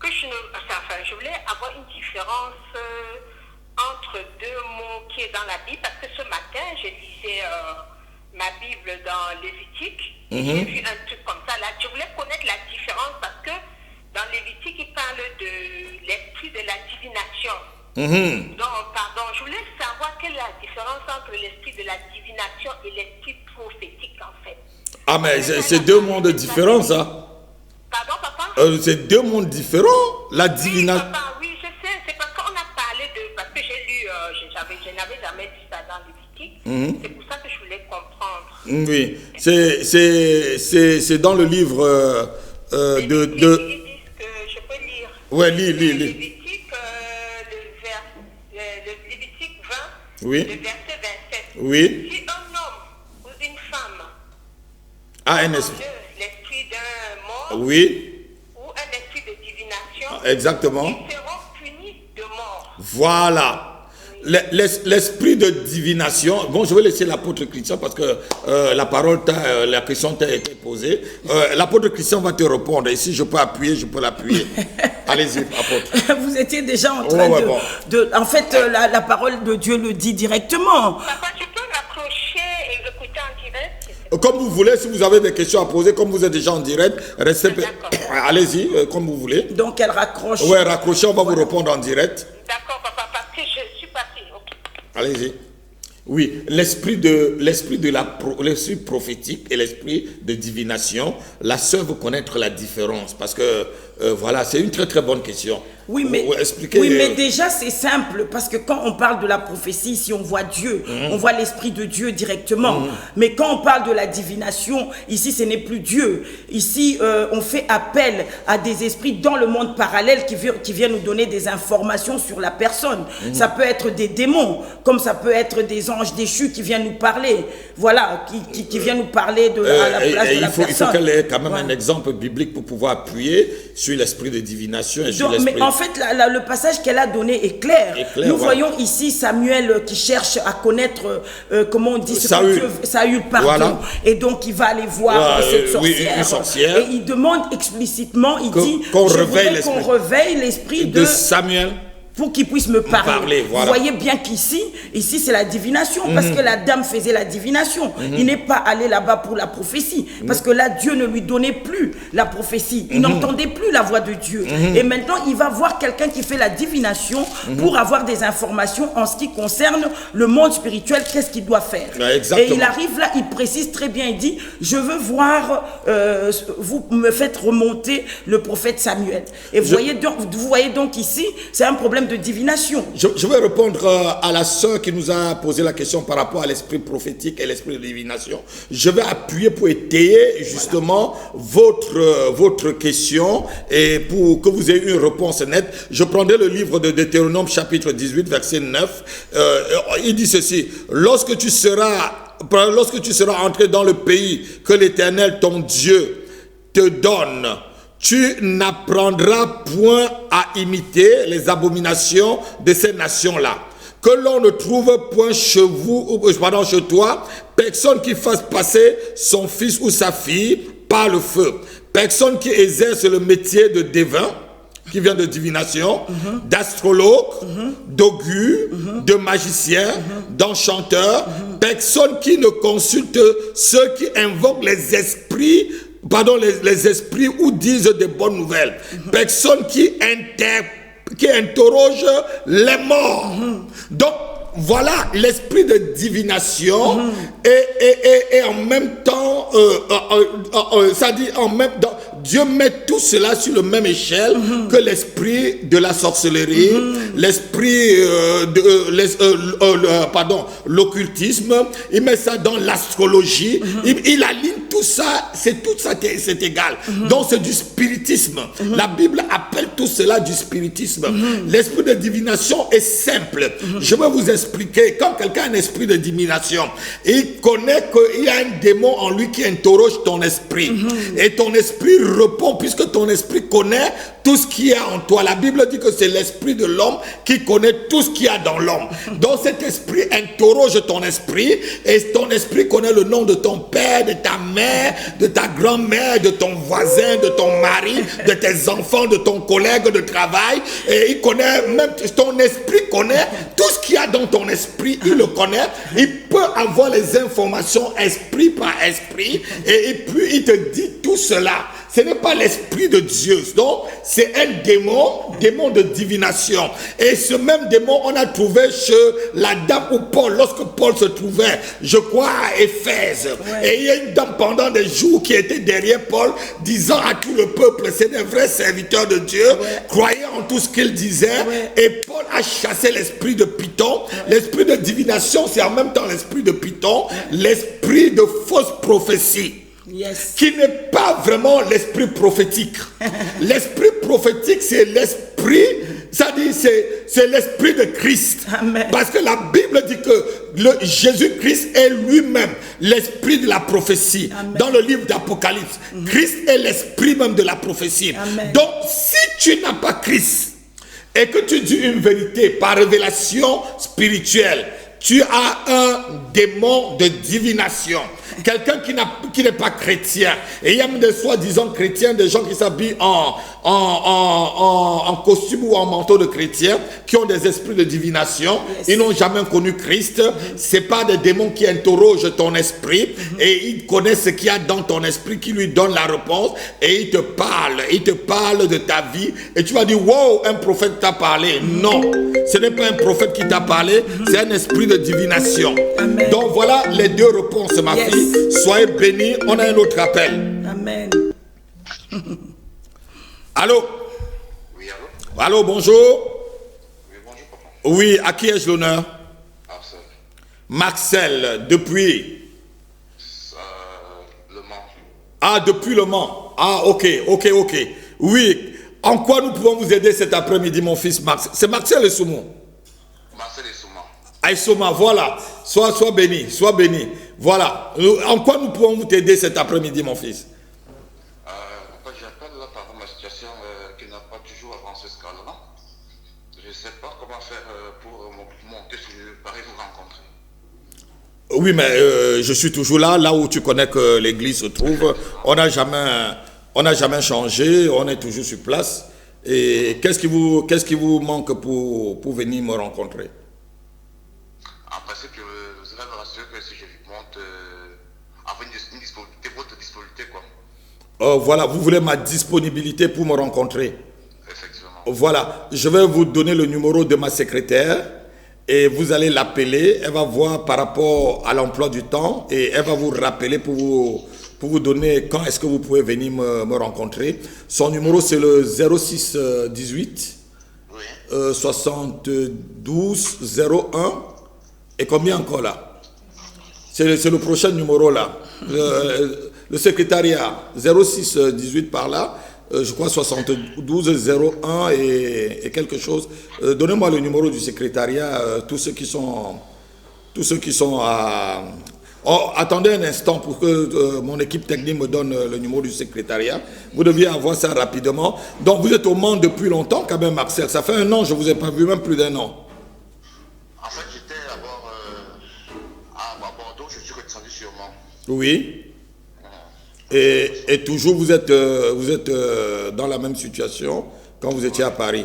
Speaker 6: que je voulais avoir une différence entre deux mots qui est dans la Bible, parce que ce matin, je lisais ma Bible dans Lévitique, j'ai vu un truc comme ça là. Je voulais connaître la différence parce que dans Lévitique, il parle de l'esprit de la divination. Donc, pardon, je voulais savoir quelle est la différence entre l'esprit de la divination et l'esprit prophétique, en fait.
Speaker 1: Ah, mais c'est deux mondes différents, ça.
Speaker 6: Pardon, papa?
Speaker 1: C'est deux mondes différents, la divination.
Speaker 6: Oui, papa, oui, je sais. C'est parce qu'on a parlé de... Parce que j'ai lu, je n'avais jamais vu ça dans Lévitique. C'est pour ça que je voulais comprendre.
Speaker 1: Oui, c'est dans le livre
Speaker 6: Ils disent que je peux lire.
Speaker 1: Ouais, lis.
Speaker 6: Lévitique, le Lévitique 20,
Speaker 1: oui.
Speaker 6: le verset 27.
Speaker 1: Oui.
Speaker 6: Si un homme ou une femme
Speaker 1: a un esprit.
Speaker 6: L'esprit d'un mort,
Speaker 1: oui.
Speaker 6: ou un esprit de divination,
Speaker 1: exactement.
Speaker 6: Ils seront punis de mort.
Speaker 1: Voilà. L'esprit de divination. Bon, je vais laisser l'apôtre Christian parce que la question t'a été posée. L'apôtre Christian va te répondre. Et si je peux appuyer, je peux l'appuyer. Allez-y, apôtre.
Speaker 3: Vous étiez déjà en train En fait, la parole de Dieu le dit directement.
Speaker 6: Papa, tu peux rapprocher et écouter en direct?
Speaker 1: Comme vous voulez, si vous avez des questions à poser, comme vous êtes déjà en direct, restez. Allez-y, comme vous voulez.
Speaker 3: Donc elle raccroche.
Speaker 1: Oui, raccrochez, on va vous répondre en direct.
Speaker 6: D'accord, papa, parce que je suis partie. Okay.
Speaker 1: Allez-y. Oui, l'esprit prophétique et l'esprit de divination, la sœur veut connaître la différence parce que voilà, c'est une très très bonne question.
Speaker 3: Oui, mais, mais déjà c'est simple parce que quand on parle de la prophétie, ici on voit Dieu, on voit l'esprit de Dieu directement. Mais quand on parle de la divination, ici ce n'est plus Dieu. Ici on fait appel à des esprits dans le monde parallèle qui viennent nous donner des informations sur la personne. Ça peut être des démons, comme ça peut être des anges déchus qui viennent nous parler. Voilà, qui viennent nous parler à la place de la personne.
Speaker 1: Il faut qu'elle ait quand même un exemple biblique pour pouvoir appuyer sur l'esprit de divination et sur l'esprit.
Speaker 3: en fait, le passage qu'elle a donné est clair. Nous voyons ici Samuel qui cherche à connaître, comment on dit, Saül, pardon. Voilà. Et donc, il va aller voir cette sorcière.
Speaker 1: Oui, une sorcière.
Speaker 3: Et il demande explicitement, il dit,
Speaker 1: qu'on
Speaker 3: réveille l'esprit de
Speaker 1: Samuel.
Speaker 3: Pour qu'il puisse me parler. Voilà. Vous voyez bien qu'ici, c'est la divination, parce que la dame faisait la divination. Il n'est pas allé là-bas pour la prophétie, parce que là, Dieu ne lui donnait plus la prophétie. Il n'entendait plus la voix de Dieu. Et maintenant, il va voir quelqu'un qui fait la divination pour avoir des informations en ce qui concerne le monde spirituel, qu'est-ce qu'il doit faire. Et il arrive là, il précise très bien, il dit, je veux voir, vous me faites remonter le prophète Samuel. Et vous voyez donc ici, c'est un problème de divination.
Speaker 1: Je vais répondre à la sœur qui nous a posé la question par rapport à l'esprit prophétique et l'esprit de divination. Je vais appuyer pour étayer justement votre question et pour que vous ayez une réponse nette. Je prendrai le livre de Deutéronome chapitre 18 verset 9. Il dit ceci: lorsque tu seras entré dans le pays que l'Éternel ton Dieu te donne, tu n'apprendras point à imiter les abominations de ces nations-là. Que l'on ne trouve point chez toi, personne qui fasse passer son fils ou sa fille par le feu. Personne qui exerce le métier de devin, qui vient de divination, d'astrologue, d'augure, de magicien, d'enchanteur. Personne qui ne consulte ceux qui invoquent les esprits, les esprits ou disent des bonnes nouvelles. Personne qui interroge les morts. Donc, voilà l'esprit de divination et en même temps, ça dit en même temps, Dieu met tout cela sur la même échelle que l'esprit de la sorcellerie, l'esprit l'occultisme. Il met ça dans l'astrologie. Il aligne tout ça, c'est égal. Donc c'est du spiritisme. La Bible appelle tout cela du spiritisme. L'esprit de divination est simple. Je vais vous expliquer. Quand quelqu'un a un esprit de divination, il connaît qu'il y a un démon en lui qui interroge ton esprit. Et ton esprit répond puisque ton esprit connaît tout ce qu'il y a en toi. La Bible dit que c'est l'esprit de l'homme qui connaît tout ce qu'il y a dans l'homme. Donc cet esprit interroge ton esprit et ton esprit connaît le nom de ton père, de ta mère, de ta grand-mère, de ton voisin, de ton mari, de tes enfants, de ton collègue de travail. Et il connaît, même ton esprit connaît tout ce qu'il y a dans ton esprit, il le connaît. Il peut avoir les informations esprit par esprit et puis il te dit tout cela. Ce n'est pas l'esprit de Dieu. Donc, c'est un démon de divination. Et ce même démon, on a trouvé chez la dame ou Paul, lorsque Paul se trouvait, je crois, à Éphèse. Et il y a une dame pendant des jours qui était derrière Paul, disant à tout le peuple, c'est des vrais serviteurs de Dieu, croyez en tout ce qu'il disait. Et Paul a chassé l'esprit de Python. L'esprit de divination, c'est en même temps l'esprit de Python, l'esprit de fausse prophétie. Qui n'est pas vraiment l'esprit prophétique. L'esprit prophétique, c'est l'esprit, c'est l'esprit de Christ. Amen. Parce que la Bible dit que Jésus-Christ est lui-même l'esprit de la prophétie. Amen. Dans le livre d'Apocalypse, Christ est l'esprit même de la prophétie. Amen. Donc, si tu n'as pas Christ et que tu dis une vérité par révélation spirituelle, tu as un démon de divination. Quelqu'un qui n'est pas chrétien. Et il y a même des soi-disant chrétiens, des gens qui s'habillent en costume ou en manteau de chrétien, qui ont des esprits de divination. Ils n'ont jamais connu Christ. C'est pas des démons qui interrogent ton esprit et ils connaissent ce qu'il y a dans ton esprit, qui lui donne la réponse et ils te parlent de ta vie et tu vas dire wow, un prophète t'a parlé. Non, ce n'est pas un prophète qui t'a parlé, c'est un esprit de divination. Amen. Donc voilà les deux réponses, ma fille. Soyez bénis. On a un autre appel.
Speaker 3: Amen.
Speaker 1: Allô?
Speaker 7: Oui, allô?
Speaker 1: Allô, bonjour.
Speaker 7: Oui, bonjour, papa.
Speaker 1: Oui, à qui ai-je l'honneur?
Speaker 7: Marcel.
Speaker 1: Marcel, depuis?
Speaker 7: Le Mans.
Speaker 1: Ah, depuis Le Mans. Ah, ok. Oui. En quoi nous pouvons vous aider cet après-midi, mon fils Marcel? C'est Marcel et Soumon.
Speaker 7: Marcel et Souma.
Speaker 1: Ah, Souma, voilà. Sois béni. Voilà. En quoi nous pouvons vous aider cet après-midi, mon fils?
Speaker 7: J'appelle là par ma situation qui n'a pas toujours avancé ce cas-là.
Speaker 1: Oui, mais je suis toujours là où tu connais que l'église se trouve. On n'a jamais changé, on est toujours sur place. Et qu'est-ce qui vous manque pour venir me rencontrer?
Speaker 7: En principe, je voudrais me rassurer que si je monte, avoir votre disponibilité, quoi.
Speaker 1: Voilà, vous voulez ma disponibilité pour me rencontrer?
Speaker 7: Effectivement.
Speaker 1: Voilà, je vais vous donner le numéro de ma secrétaire et vous allez l'appeler. Elle va voir par rapport à l'emploi du temps et elle va vous rappeler pour vous donner quand est-ce que vous pouvez venir me rencontrer. Son numéro, c'est le 06 18
Speaker 7: Oui.
Speaker 1: 72 01. Et combien encore là? C'est le prochain numéro là. Le secrétariat, 06 18 par là. Je crois 72 01 et quelque chose. Donnez-moi le numéro du secrétariat, tous ceux qui sont à... Oh, attendez un instant pour que mon équipe technique me donne le numéro du secrétariat. Vous deviez avoir ça rapidement. Donc vous êtes au Mans depuis longtemps quand même, Marcel. Ça fait 1 an, je ne vous ai pas vu, même plus d'1 an.
Speaker 7: En fait, j'étais d'abord à Bordeaux, je suis redescendu sur Mans.
Speaker 1: Oui. Et toujours vous êtes dans la même situation quand vous étiez à Paris.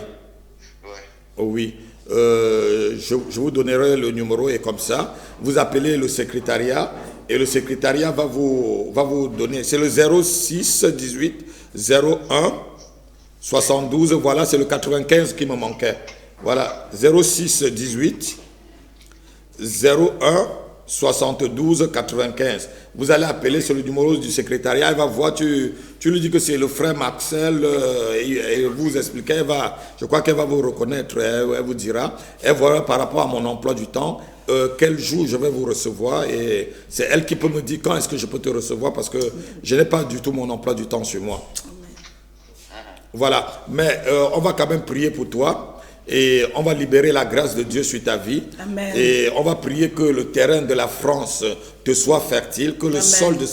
Speaker 7: Oui.
Speaker 1: Oh, oui. Je vous donnerai le numéro et comme ça, vous appelez le secrétariat et le secrétariat va vous donner. C'est le 06 18 01 72. Voilà, c'est le 95 qui me manquait. Voilà, 06 18 01 72 95. Vous allez appeler sur le numéro du secrétariat. Elle va voir, tu lui dis que c'est le frère Marcel et vous expliquez. Je crois qu'elle va vous reconnaître. Elle vous dira. Elle verra par rapport à mon emploi du temps quel jour je vais vous recevoir. Et c'est elle qui peut me dire quand est-ce que je peux te recevoir parce que je n'ai pas du tout mon emploi du temps sur moi. Voilà. Mais on va quand même prier pour toi. Et on va libérer la grâce de Dieu sur ta vie.
Speaker 3: Amen.
Speaker 1: Et on va prier que le terrain de la France te soit fertile, que le sol de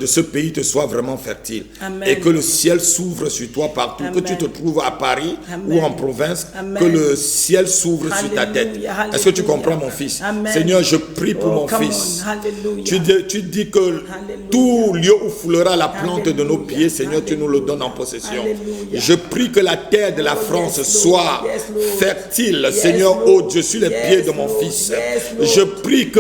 Speaker 1: ce pays te soit vraiment fertile.
Speaker 3: Amen.
Speaker 1: Et que le ciel s'ouvre sur toi partout.
Speaker 3: Amen.
Speaker 1: Que tu te trouves à Paris
Speaker 3: Amen.
Speaker 1: ou en province,
Speaker 3: Amen.
Speaker 1: que le ciel s'ouvre sur ta tête.
Speaker 3: Alléluia.
Speaker 1: Est-ce que tu comprends, mon fils?
Speaker 3: Amen.
Speaker 1: Seigneur, je prie pour mon
Speaker 3: come
Speaker 1: fils.
Speaker 3: on. Alléluia.
Speaker 1: Tu dis que tout lieu où foulera la plante de nos pieds, Seigneur, tu nous le donnes en possession.
Speaker 3: Alléluia.
Speaker 1: Je prie que la terre de la France
Speaker 3: yes,
Speaker 1: soit
Speaker 3: Lord. Yes, Lord.
Speaker 1: fertile,
Speaker 3: Yes,
Speaker 1: Seigneur,
Speaker 3: Lord.
Speaker 1: au-dessus les
Speaker 3: Yes,
Speaker 1: pieds de mon
Speaker 3: Lord.
Speaker 1: fils.
Speaker 3: Yes, Lord.
Speaker 1: Je prie que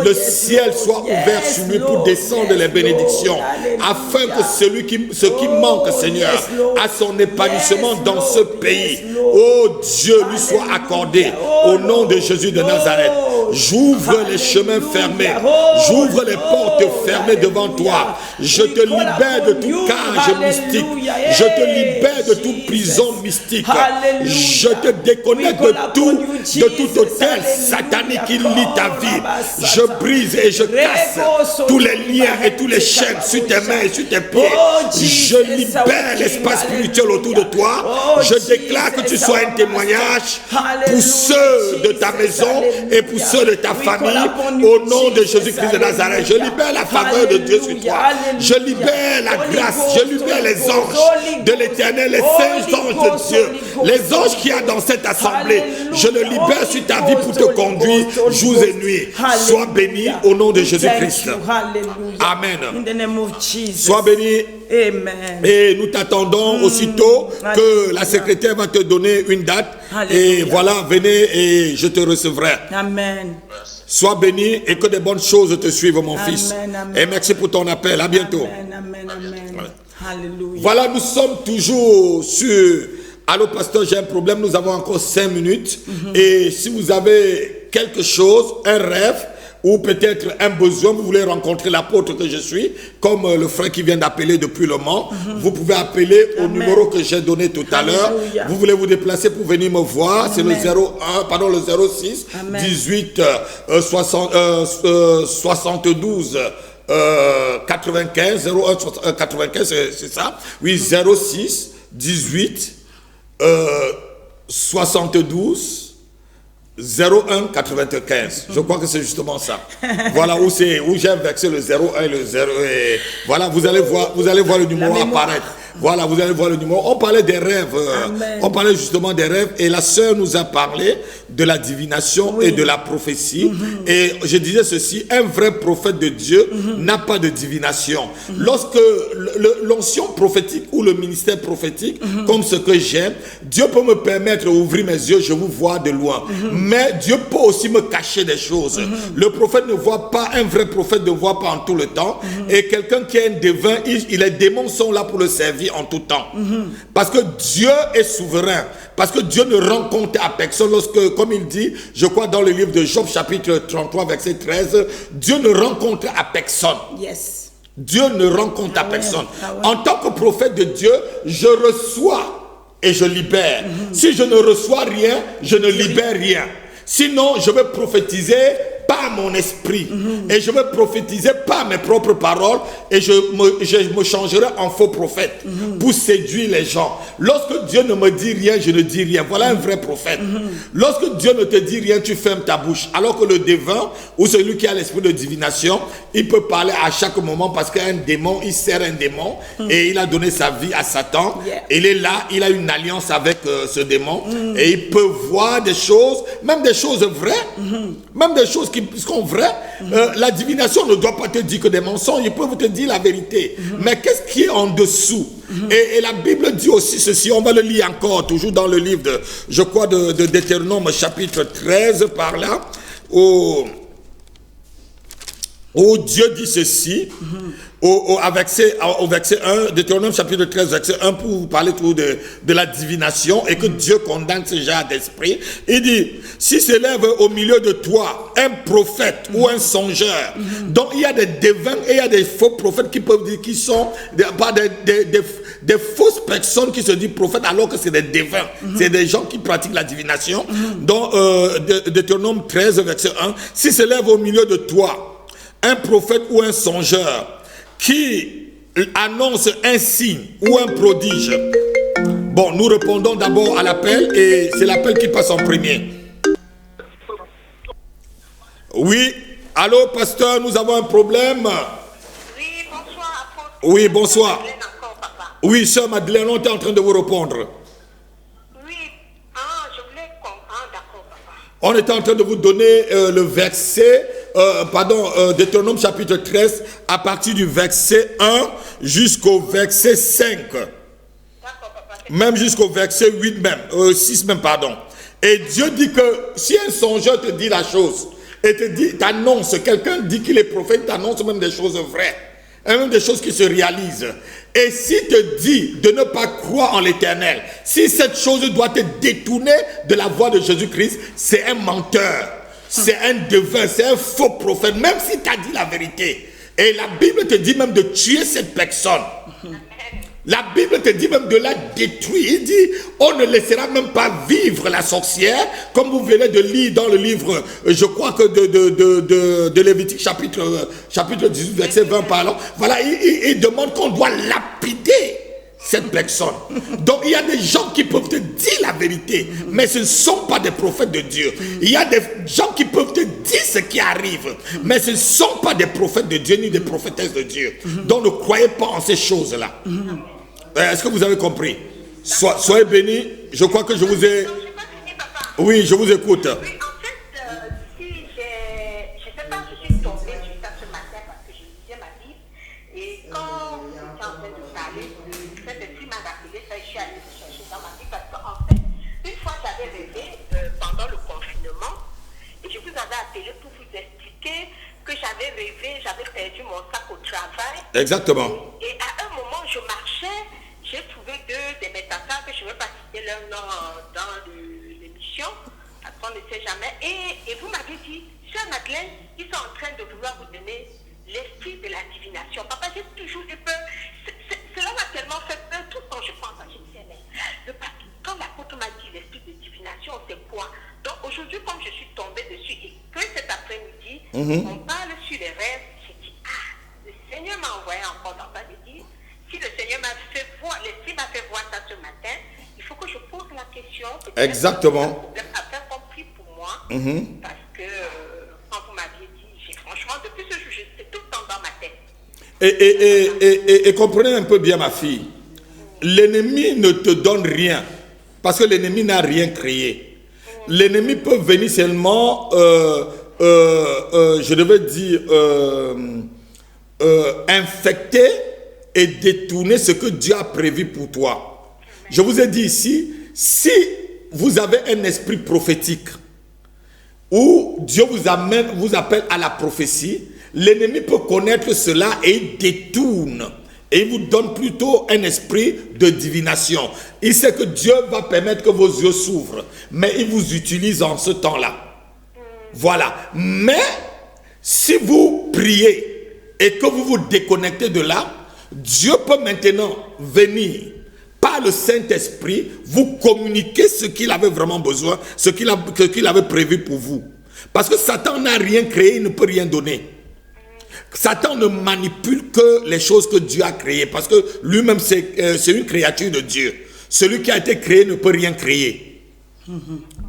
Speaker 1: le
Speaker 3: yes,
Speaker 1: ciel
Speaker 3: Lord.
Speaker 1: soit ouvert
Speaker 3: Yes,
Speaker 1: sur lui pour
Speaker 3: Lord.
Speaker 1: descendre
Speaker 3: Yes,
Speaker 1: les bénédictions,
Speaker 3: Lord. Alléluia.
Speaker 1: afin que ce qui manque, Seigneur,
Speaker 3: yes, Lord.
Speaker 1: à son épanouissement
Speaker 3: Yes,
Speaker 1: dans
Speaker 3: Lord.
Speaker 1: ce pays,
Speaker 3: Yes, Lord.
Speaker 1: oh Dieu, lui soit
Speaker 3: Alléluia.
Speaker 1: accordé
Speaker 3: Oh,
Speaker 1: au nom de Jésus de Nazareth.
Speaker 3: Lord.
Speaker 1: J'ouvre les
Speaker 3: Alléluia.
Speaker 1: chemins fermés,
Speaker 3: Oh,
Speaker 1: j'ouvre les
Speaker 3: Lord.
Speaker 1: portes fermées devant
Speaker 3: Alléluia.
Speaker 1: toi. Je
Speaker 3: We
Speaker 1: te
Speaker 3: call
Speaker 1: libère de
Speaker 3: upon
Speaker 1: tout
Speaker 3: you.
Speaker 1: cage mystique.
Speaker 3: Alléluia.
Speaker 1: Je te libère de toute
Speaker 3: Jesus.
Speaker 1: prison mystique.
Speaker 3: Alléluia.
Speaker 1: Je te déconnecte
Speaker 3: We
Speaker 1: de
Speaker 3: call
Speaker 1: tout,
Speaker 3: upon you,
Speaker 1: de
Speaker 3: Jesus.
Speaker 1: tout hôtel
Speaker 3: Alléluia.
Speaker 1: satanique qui lie ta vie.
Speaker 3: Oh,
Speaker 1: Je brise et je casse
Speaker 3: Reko
Speaker 1: tous les
Speaker 3: soto
Speaker 1: liens et tous les
Speaker 3: libaheti
Speaker 1: chaînes sur tes mains et sur tes pieds.
Speaker 3: Oh, Jesus,
Speaker 1: Je libère l'espace spirituel autour de toi.
Speaker 3: Oh,
Speaker 1: Je déclare que tu
Speaker 3: Jesus,
Speaker 1: sois un témoignage pour ceux de ta maison et pour ceux de ta famille. Au nom de Jésus-Christ de Nazareth, je libère la faveur de Dieu sur toi. Je libère la grâce, je libère les anges de l'éternel, les saints anges de Dieu, les anges qu'il y a dans cette assemblée. Je le libère sur ta vie pour te conduire jour et nuit. Sois béni au nom de Jésus-Christ. Amen.
Speaker 3: In the name of Jesus.
Speaker 1: Sois béni.
Speaker 3: Amen.
Speaker 1: Et nous t'attendons aussitôt que la secrétaire va te donner une date. Et voilà, venez et je te recevrai.
Speaker 3: Amen.
Speaker 1: Sois béni et que de bonnes choses te suivent, mon fils.
Speaker 3: Amen.
Speaker 1: Et merci pour ton appel. À bientôt.
Speaker 3: Amen. Hallelujah.
Speaker 1: Voilà, nous sommes toujours sur... Allô, pasteur, j'ai un problème. Nous avons encore 5 minutes. Et si vous avez quelque chose, un rêve, ou peut-être un besoin, vous voulez rencontrer l'apôtre que je suis, comme le frère qui vient d'appeler depuis le Mans, vous pouvez appeler au numéro que j'ai donné tout à l'heure. Vous voulez vous déplacer pour venir me voir, c'est le 06
Speaker 3: Amen.
Speaker 1: 18 72 95 01 95, c'est ça? Oui, 06 18 72 01 95. Je crois que c'est justement ça. Voilà où j'ai inversé le 01 et le 0. Et voilà, vous allez voir le numéro apparaître. Voilà, vous allez voir le numéro. On parlait des rêves. On parlait justement des rêves. Et la sœur nous a parlé de la divination et de la prophétie. Et je disais ceci, un vrai prophète de Dieu n'a pas de divination. Lorsque l'onction prophétique ou le ministère prophétique, comme ce que j'aime, Dieu peut me permettre d'ouvrir mes yeux, je vous vois de loin. Mais Dieu peut aussi me cacher des choses. Le prophète ne voit pas, un vrai prophète ne voit pas en tout le temps. Et quelqu'un qui est un devin, les démons sont là pour le servir en tout temps. Parce que Dieu est souverain. Parce que Dieu ne rend compte à personne lorsque, comme il dit, je crois dans le livre de Job chapitre 33 verset 13, Dieu ne rend compte à personne.
Speaker 3: Yes.
Speaker 1: Dieu ne rend compte à personne. En tant que prophète de Dieu, je reçois et je libère. Si je ne reçois rien, je ne libère rien. Sinon, je vais prophétiser par mon esprit. Et je vais prophétiser par mes propres paroles. Et je me changerai en faux prophète pour séduire les gens. Lorsque Dieu ne me dit rien, je ne dis rien. Voilà un vrai prophète. Lorsque Dieu ne te dit rien, tu fermes ta bouche. Alors que le devin ou celui qui a l'esprit de divination, il peut parler à chaque moment parce qu'un démon, il sert un démon et il a donné sa vie à Satan. Il est là, il a une alliance avec ce démon et il peut voir des choses, même des choses vraies, même des choses qui sont vraies. La divination ne doit pas te dire que des mensonges, il peut te dire la vérité. Mais qu'est-ce qui est en dessous? Et la Bible dit aussi ceci, on va le lire encore, toujours dans le livre de, je crois, de Deutéronome chapitre 13 par là, où Dieu dit ceci, au verset 1, Deutéronome chapitre 13, verset 1, pour vous parler tout de la divination et que Dieu condamne ce genre d'esprit. Il dit, si s'élève au milieu de toi un prophète ou un songeur, donc il y a des devins et il y a des faux prophètes qui peuvent dire qu'ils sont des fausses personnes qui se disent prophètes alors que c'est des devins. C'est des gens qui pratiquent la divination. Donc, Deutéronome 13, verset 1, si s'élève au milieu de toi un prophète ou un songeur qui annonce un signe ou un prodige. Bon, nous répondons d'abord à l'appel et c'est l'appel qui passe en premier. Oui, allô pasteur, nous avons un problème.
Speaker 6: Oui, bonsoir.
Speaker 1: Oui, bonsoir.
Speaker 6: Madeleine encore, papa.
Speaker 1: Oui, sœur Madeleine, on est en train de vous répondre.
Speaker 6: Oui, je voulais comprendre, d'accord, papa.
Speaker 1: On est en train de vous donner le verset, Deutéronome chapitre 13, à partir du verset 1 jusqu'au verset 5.
Speaker 6: D'accord, papa.
Speaker 1: Même jusqu'au verset 8 même, 6 même, pardon. Et Dieu dit que si un songeur te dit la chose, et t'annonce, quelqu'un dit qu'il est prophète, t'annonce même des choses vraies, et même des choses qui se réalisent. Et s'il te dit de ne pas croire en l'Éternel, si cette chose doit te détourner de la voie de Jésus-Christ, c'est un menteur, c'est un devin, c'est un faux prophète, même s'il t'a dit la vérité. Et la Bible te dit même de tuer cette personne. La Bible te dit même de la détruire. Il dit, on ne laissera même pas vivre la sorcière, comme vous venez de lire dans le livre, je crois que de Lévitique chapitre 18, verset 20 parlant. Voilà, il demande qu'on doit lapider cette personne. Donc il y a des gens qui peuvent te dire la vérité, mais ce ne sont pas des prophètes de Dieu. Il y a des gens qui peuvent te dire ce qui arrive, mais ce ne sont pas des prophètes de Dieu ni des prophétesses de Dieu. Donc ne croyez pas en ces choses-là. Est-ce que vous avez compris? Soyez bénis. Je crois que je vous ai... Oui, je vous écoute.
Speaker 6: Oui, en fait, si je ne sais pas, je suis tombée sur ça ce matin parce que je lisais ma Bible. Et quand vous étiez en train de parler, cette esprit m'a rappelé ça, je suis allée chercher dans ma Bible parce qu'en fait, une fois j'avais rêvé pendant le confinement et je vous avais appelé pour vous expliquer que j'avais rêvé, j'avais perdu mon sac au travail.
Speaker 1: Exactement.
Speaker 6: Et à un moment, je marchais, j'ai trouvé deux de mes tatas que je ne vais pas citer leur nom dans l'émission, parce qu'on ne sait jamais. Et vous m'avez dit, Sœur Madeleine, ils sont en train de vouloir vous donner l'esprit de la divination. Papa, j'ai toujours eu peur. Cela m'a tellement fait peur. Tout le temps, je pense à Jésus. Quand l'apôtre m'a dit l'esprit de divination, c'est quoi? Donc aujourd'hui, comme je suis tombée dessus et que cet après-midi, on parle sur les rêves, j'ai dit, le Seigneur m'a envoyé encore dans ça. J'ai dit, si le Seigneur m'a fait voir, l'esprit m'a fait voir ça ce matin, il faut que je pose la question.
Speaker 1: Exactement.
Speaker 6: C'est un problème à faire compris pour moi, parce que quand vous m'aviez dit, franchement, depuis ce jour, c'est tout le temps dans ma tête.
Speaker 1: Et comprenez un peu bien, ma fille. l'ennemi ne te donne rien. Parce que l'ennemi n'a rien créé. L'ennemi peut venir seulement, je devais dire, infecter et détourner ce que Dieu a prévu pour toi. Je vous ai dit ici, si vous avez un esprit prophétique, où Dieu vous appelle à la prophétie, l'ennemi peut connaître cela et il détourne. Et il vous donne plutôt un esprit de divination. Il sait que Dieu va permettre que vos yeux s'ouvrent. Mais il vous utilise en ce temps-là. Voilà. Mais si vous priez et que vous vous déconnectez de là, Dieu peut maintenant venir par le Saint-Esprit vous communiquer ce qu'il avait vraiment besoin, ce qu'il avait prévu pour vous. Parce que Satan n'a rien créé, il ne peut rien donner. Satan ne manipule que les choses que Dieu a créées, parce que lui-même c'est une créature de Dieu. Celui qui a été créé ne peut rien créer.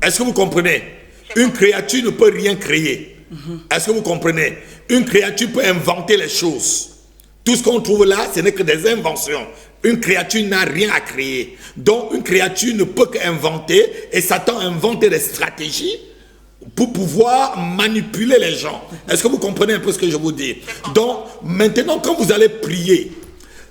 Speaker 1: Est-ce que vous comprenez? Une créature ne peut rien créer. Est-ce que vous comprenez? Une créature peut inventer les choses. Tout ce qu'on trouve là, ce n'est que des inventions. Une créature n'a rien à créer. Donc une créature ne peut qu'inventer, et Satan invente des stratégies pour pouvoir manipuler les gens. Est-ce que vous comprenez un peu ce que je vous dis? Donc, maintenant, quand vous allez prier,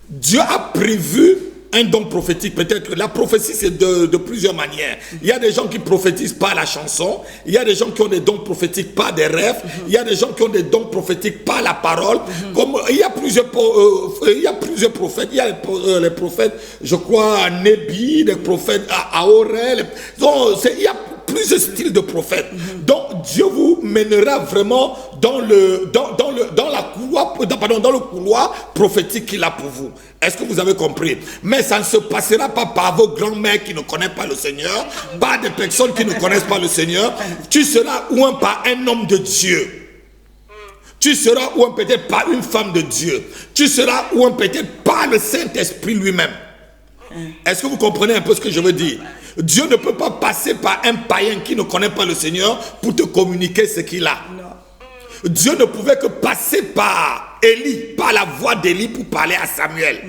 Speaker 1: Dieu a prévu un don prophétique. Peut-être la prophétie, c'est de plusieurs manières. Il y a des gens qui prophétisent par la chanson. Il y a des gens qui ont des dons prophétiques par des rêves. Il y a des gens qui ont des dons prophétiques par la parole. Comme, il y a plusieurs prophètes. Il y a les prophètes, je crois, Nébi, les prophètes Aorel. Il y a plusieurs styles de prophètes. Donc Dieu vous mènera vraiment dans le couloir prophétique qu'il a pour vous. Est-ce que vous avez compris? Mais ça ne se passera pas par vos grands-mères qui ne connaissent pas le Seigneur, par des personnes qui ne connaissent pas le Seigneur. Tu seras ouin par un homme de Dieu. Tu seras ouin peut-être par une femme de Dieu. Tu seras ouin peut-être par le Saint-Esprit lui-même. Est-ce que vous comprenez un peu ce que je veux dire? Dieu ne peut pas passer par un païen qui ne connaît pas le Seigneur pour te communiquer ce qu'il a. Dieu ne pouvait que passer par Élie, par la voix d'Élie pour parler à Samuel.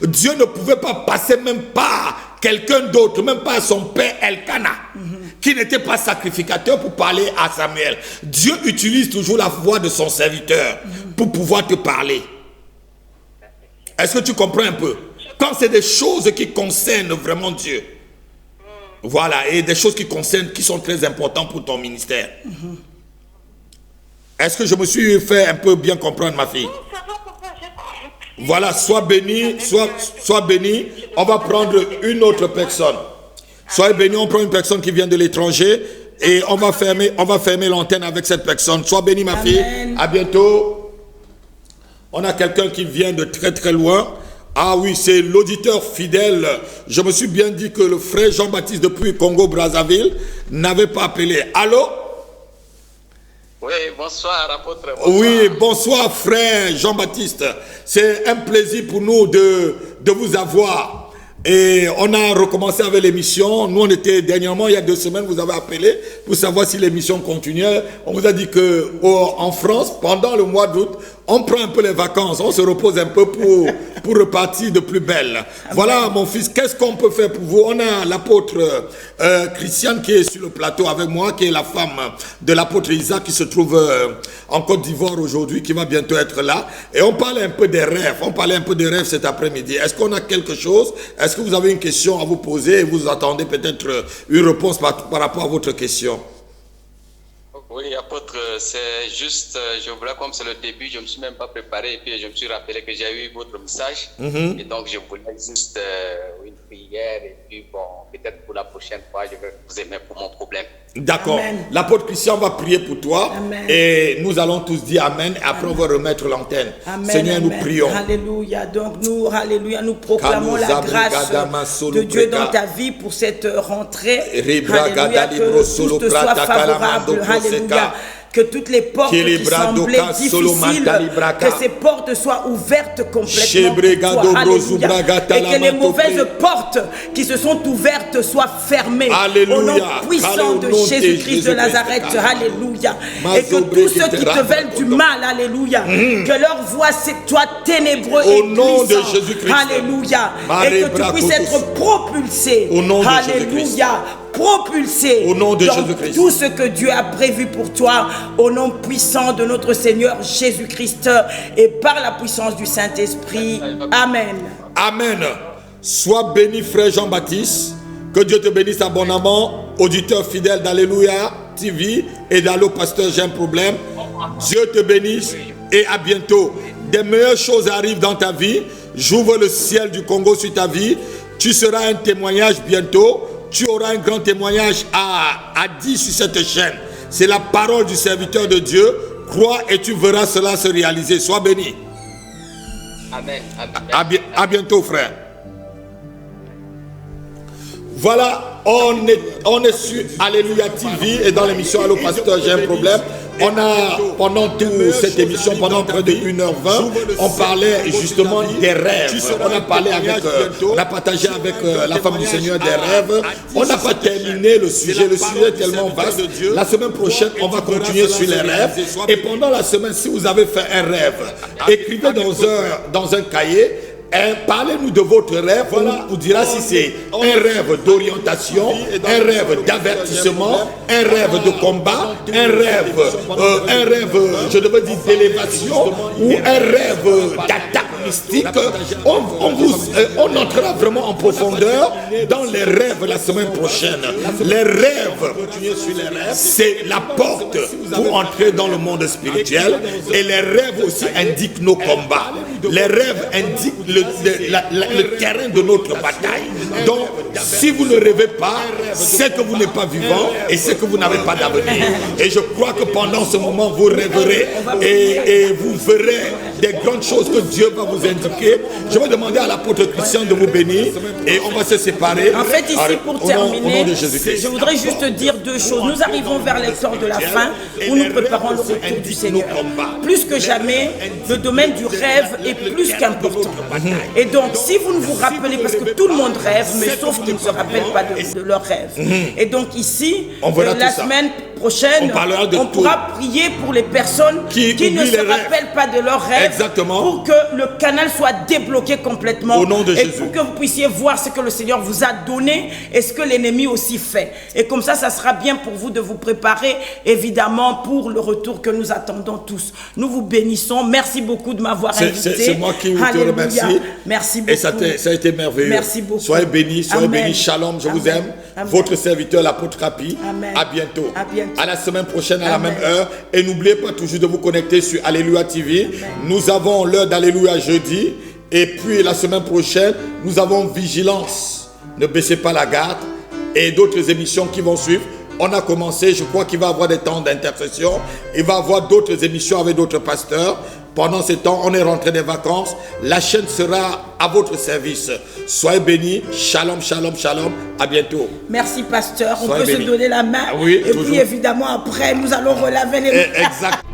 Speaker 1: Dieu ne pouvait pas passer même par quelqu'un d'autre, même pas son père Elkana, qui n'était pas sacrificateur pour parler à Samuel. Dieu utilise toujours la voix de son serviteur pour pouvoir te parler. Est-ce que tu comprends un peu? Quand c'est des choses qui concernent vraiment Dieu. Voilà, et des choses qui sont très importantes pour ton ministère. Est-ce que je me suis fait un peu bien comprendre, ma fille? Voilà, sois béni, sois béni. On va prendre une autre personne. Soyez béni, on prend une personne qui vient de l'étranger et on va fermer l'antenne avec cette personne. Sois béni, ma fille. À bientôt. On a quelqu'un qui vient de très très loin. Ah oui, c'est l'auditeur fidèle. Je me suis bien dit que le frère Jean-Baptiste depuis Congo-Brazzaville n'avait pas appelé. Allô?
Speaker 8: Oui, bonsoir, apôtre. Bonsoir.
Speaker 1: Oui, bonsoir, frère Jean-Baptiste. C'est un plaisir pour nous de vous avoir. Et on a recommencé avec l'émission. Nous, on était dernièrement, il y a 2 semaines, vous avez appelé pour savoir si l'émission continuait. On vous a dit que en France, pendant le mois d'août, on prend un peu les vacances, on se repose un peu pour repartir de plus belle. Voilà, mon fils, qu'est-ce qu'on peut faire pour vous? On a l'apôtre Christiane qui est sur le plateau avec moi, qui est la femme de l'apôtre Isaac qui se trouve en Côte d'Ivoire aujourd'hui, qui va bientôt être là. Et on parlait un peu des rêves. On parlait un peu des rêves cet après-midi. Est-ce qu'on a quelque chose? Est-ce que vous avez une question à vous poser et vous attendez peut-être une réponse par rapport à votre question?
Speaker 8: Oui, apôtre, c'est juste, je voulais, comme c'est le début, je ne me suis même pas préparé et puis je me suis rappelé que j'ai eu votre message. Et donc, je voulais juste une prière et puis bon, peut-être pour la prochaine fois, je vais vous aimer pour mon problème.
Speaker 1: D'accord. L'apôtre Christian va prier pour toi. Amen. Et nous allons tous dire Amen. Et après, on va remettre l'antenne. Seigneur, amen. Nous prions.
Speaker 3: Alléluia. Donc, nous proclamons la grâce de Dieu dans ta vie pour cette rentrée. Alléluia. Que tout te soit favorable. Alléluia. que toutes les portes qui semblaient difficiles, que ces portes soient ouvertes complètement pour toi. Alléluia. Et que les mauvaises portes qui se sont ouvertes soient fermées.
Speaker 1: Alléluia.
Speaker 3: Au nom puissant de Jésus-Christ de Nazareth. Alléluia. Et que tous ceux qui te veulent du mal, alléluia, que leur voix soit ténébreux et
Speaker 1: nom de Jésus-Christ.
Speaker 3: Alléluia. Et que tu puisses être propulsé.
Speaker 1: Au nom de
Speaker 3: Alléluia. Propulsé
Speaker 1: au nom de
Speaker 3: dans
Speaker 1: Jésus-Christ.
Speaker 3: Tout ce que Dieu a prévu pour toi, au nom puissant de notre Seigneur Jésus-Christ et par la puissance du Saint-Esprit. Amen.
Speaker 1: Amen. Sois béni, frère Jean-Baptiste. Que Dieu te bénisse abondamment, auditeur fidèle d'Alléluia TV et d'Allo Pasteur, j'ai un problème. Dieu te bénisse et à bientôt. Des meilleures choses arrivent dans ta vie. J'ouvre le ciel du Congo sur ta vie. Tu seras un témoignage bientôt. Tu auras un grand témoignage à dire sur cette chaîne. C'est la parole du serviteur de Dieu. Crois et tu verras cela se réaliser. Sois béni.
Speaker 8: Amen.
Speaker 1: À bientôt, frère. Voilà, on est sur Alléluia TV et dans l'émission Allo Pasteur, j'ai un problème. On a, pendant toute cette émission, pendant près de 1h20, on parlait justement des rêves. On a parlé avec, on a partagé avec la femme du Seigneur des rêves. On n'a pas terminé le sujet est tellement vaste. La semaine prochaine, on va continuer sur les rêves. Et pendant la semaine, si vous avez fait un rêve, écrivez dans un cahier. Parlez-nous de votre rêve. On vous dira si c'est un rêve d'orientation, un rêve d'avertissement, un rêve de combat, un rêve, je devais dire d'élévation, ou un rêve d'attaque mystique. On entrera vraiment en profondeur dans les rêves la semaine prochaine. Les rêves, c'est la porte pour entrer dans le monde spirituel. Et les rêves aussi indiquent nos combats. Les rêves indiquent le terrain de notre bataille. Donc, si vous ne rêvez pas, c'est que vous n'êtes pas vivant et c'est que vous n'avez pas d'avenir. Et je crois que pendant ce moment, vous rêverez et vous verrez des grandes choses que Dieu va vous indiquer. Je vais demander à l'apôtre Christian de vous bénir et on va se séparer.
Speaker 3: En fait, ici, pour terminer, je voudrais juste dire deux choses. Nous arrivons vers l'heure de la fin où nous préparons le retour du Seigneur. Plus que jamais, le domaine du rêve est plus qu'important. Et donc, si vous ne vous rappelez, parce que tout le monde rêve, mais sauf qu'ils ne se rappellent pas de leurs rêves. Et donc ici, la semaine prochaine, on pourra prier pour les personnes qui ne se rappellent pas de leurs rêves.
Speaker 1: Exactement.
Speaker 3: Pour que le canal soit débloqué complètement.
Speaker 1: Au nom de Jésus.
Speaker 3: Et pour que vous puissiez voir ce que le Seigneur vous a donné et ce que l'ennemi aussi fait. Et comme ça sera bien pour vous de vous préparer, évidemment, pour le retour que nous attendons tous. Nous vous bénissons. Merci beaucoup de m'avoir invité.
Speaker 1: C'est moi qui vous remercie.
Speaker 3: Merci beaucoup.
Speaker 1: Et ça a été merveilleux.
Speaker 3: Merci beaucoup.
Speaker 1: Soyez bénis, Shalom, je vous aime. Amen. Votre serviteur, l'apôtre Rapi. À bientôt. À la semaine prochaine, à la même heure. Et n'oubliez pas toujours de vous connecter sur Alléluia TV. Amen. Nous avons l'heure d'Alléluia jeudi. Et puis la semaine prochaine, nous avons Vigilance. Ne baissez pas la garde. Et d'autres émissions qui vont suivre. On a commencé, je crois qu'il va y avoir des temps d'intercession. Il va y avoir d'autres émissions avec d'autres pasteurs. Pendant ce temps, on est rentré des vacances. La chaîne sera à votre service. Soyez bénis. Shalom, shalom, shalom. À bientôt.
Speaker 3: Merci, pasteur. On peut se donner la main.
Speaker 1: Oui,
Speaker 3: et toujours. Puis, évidemment, après, nous allons relaver les mains.
Speaker 1: Exact.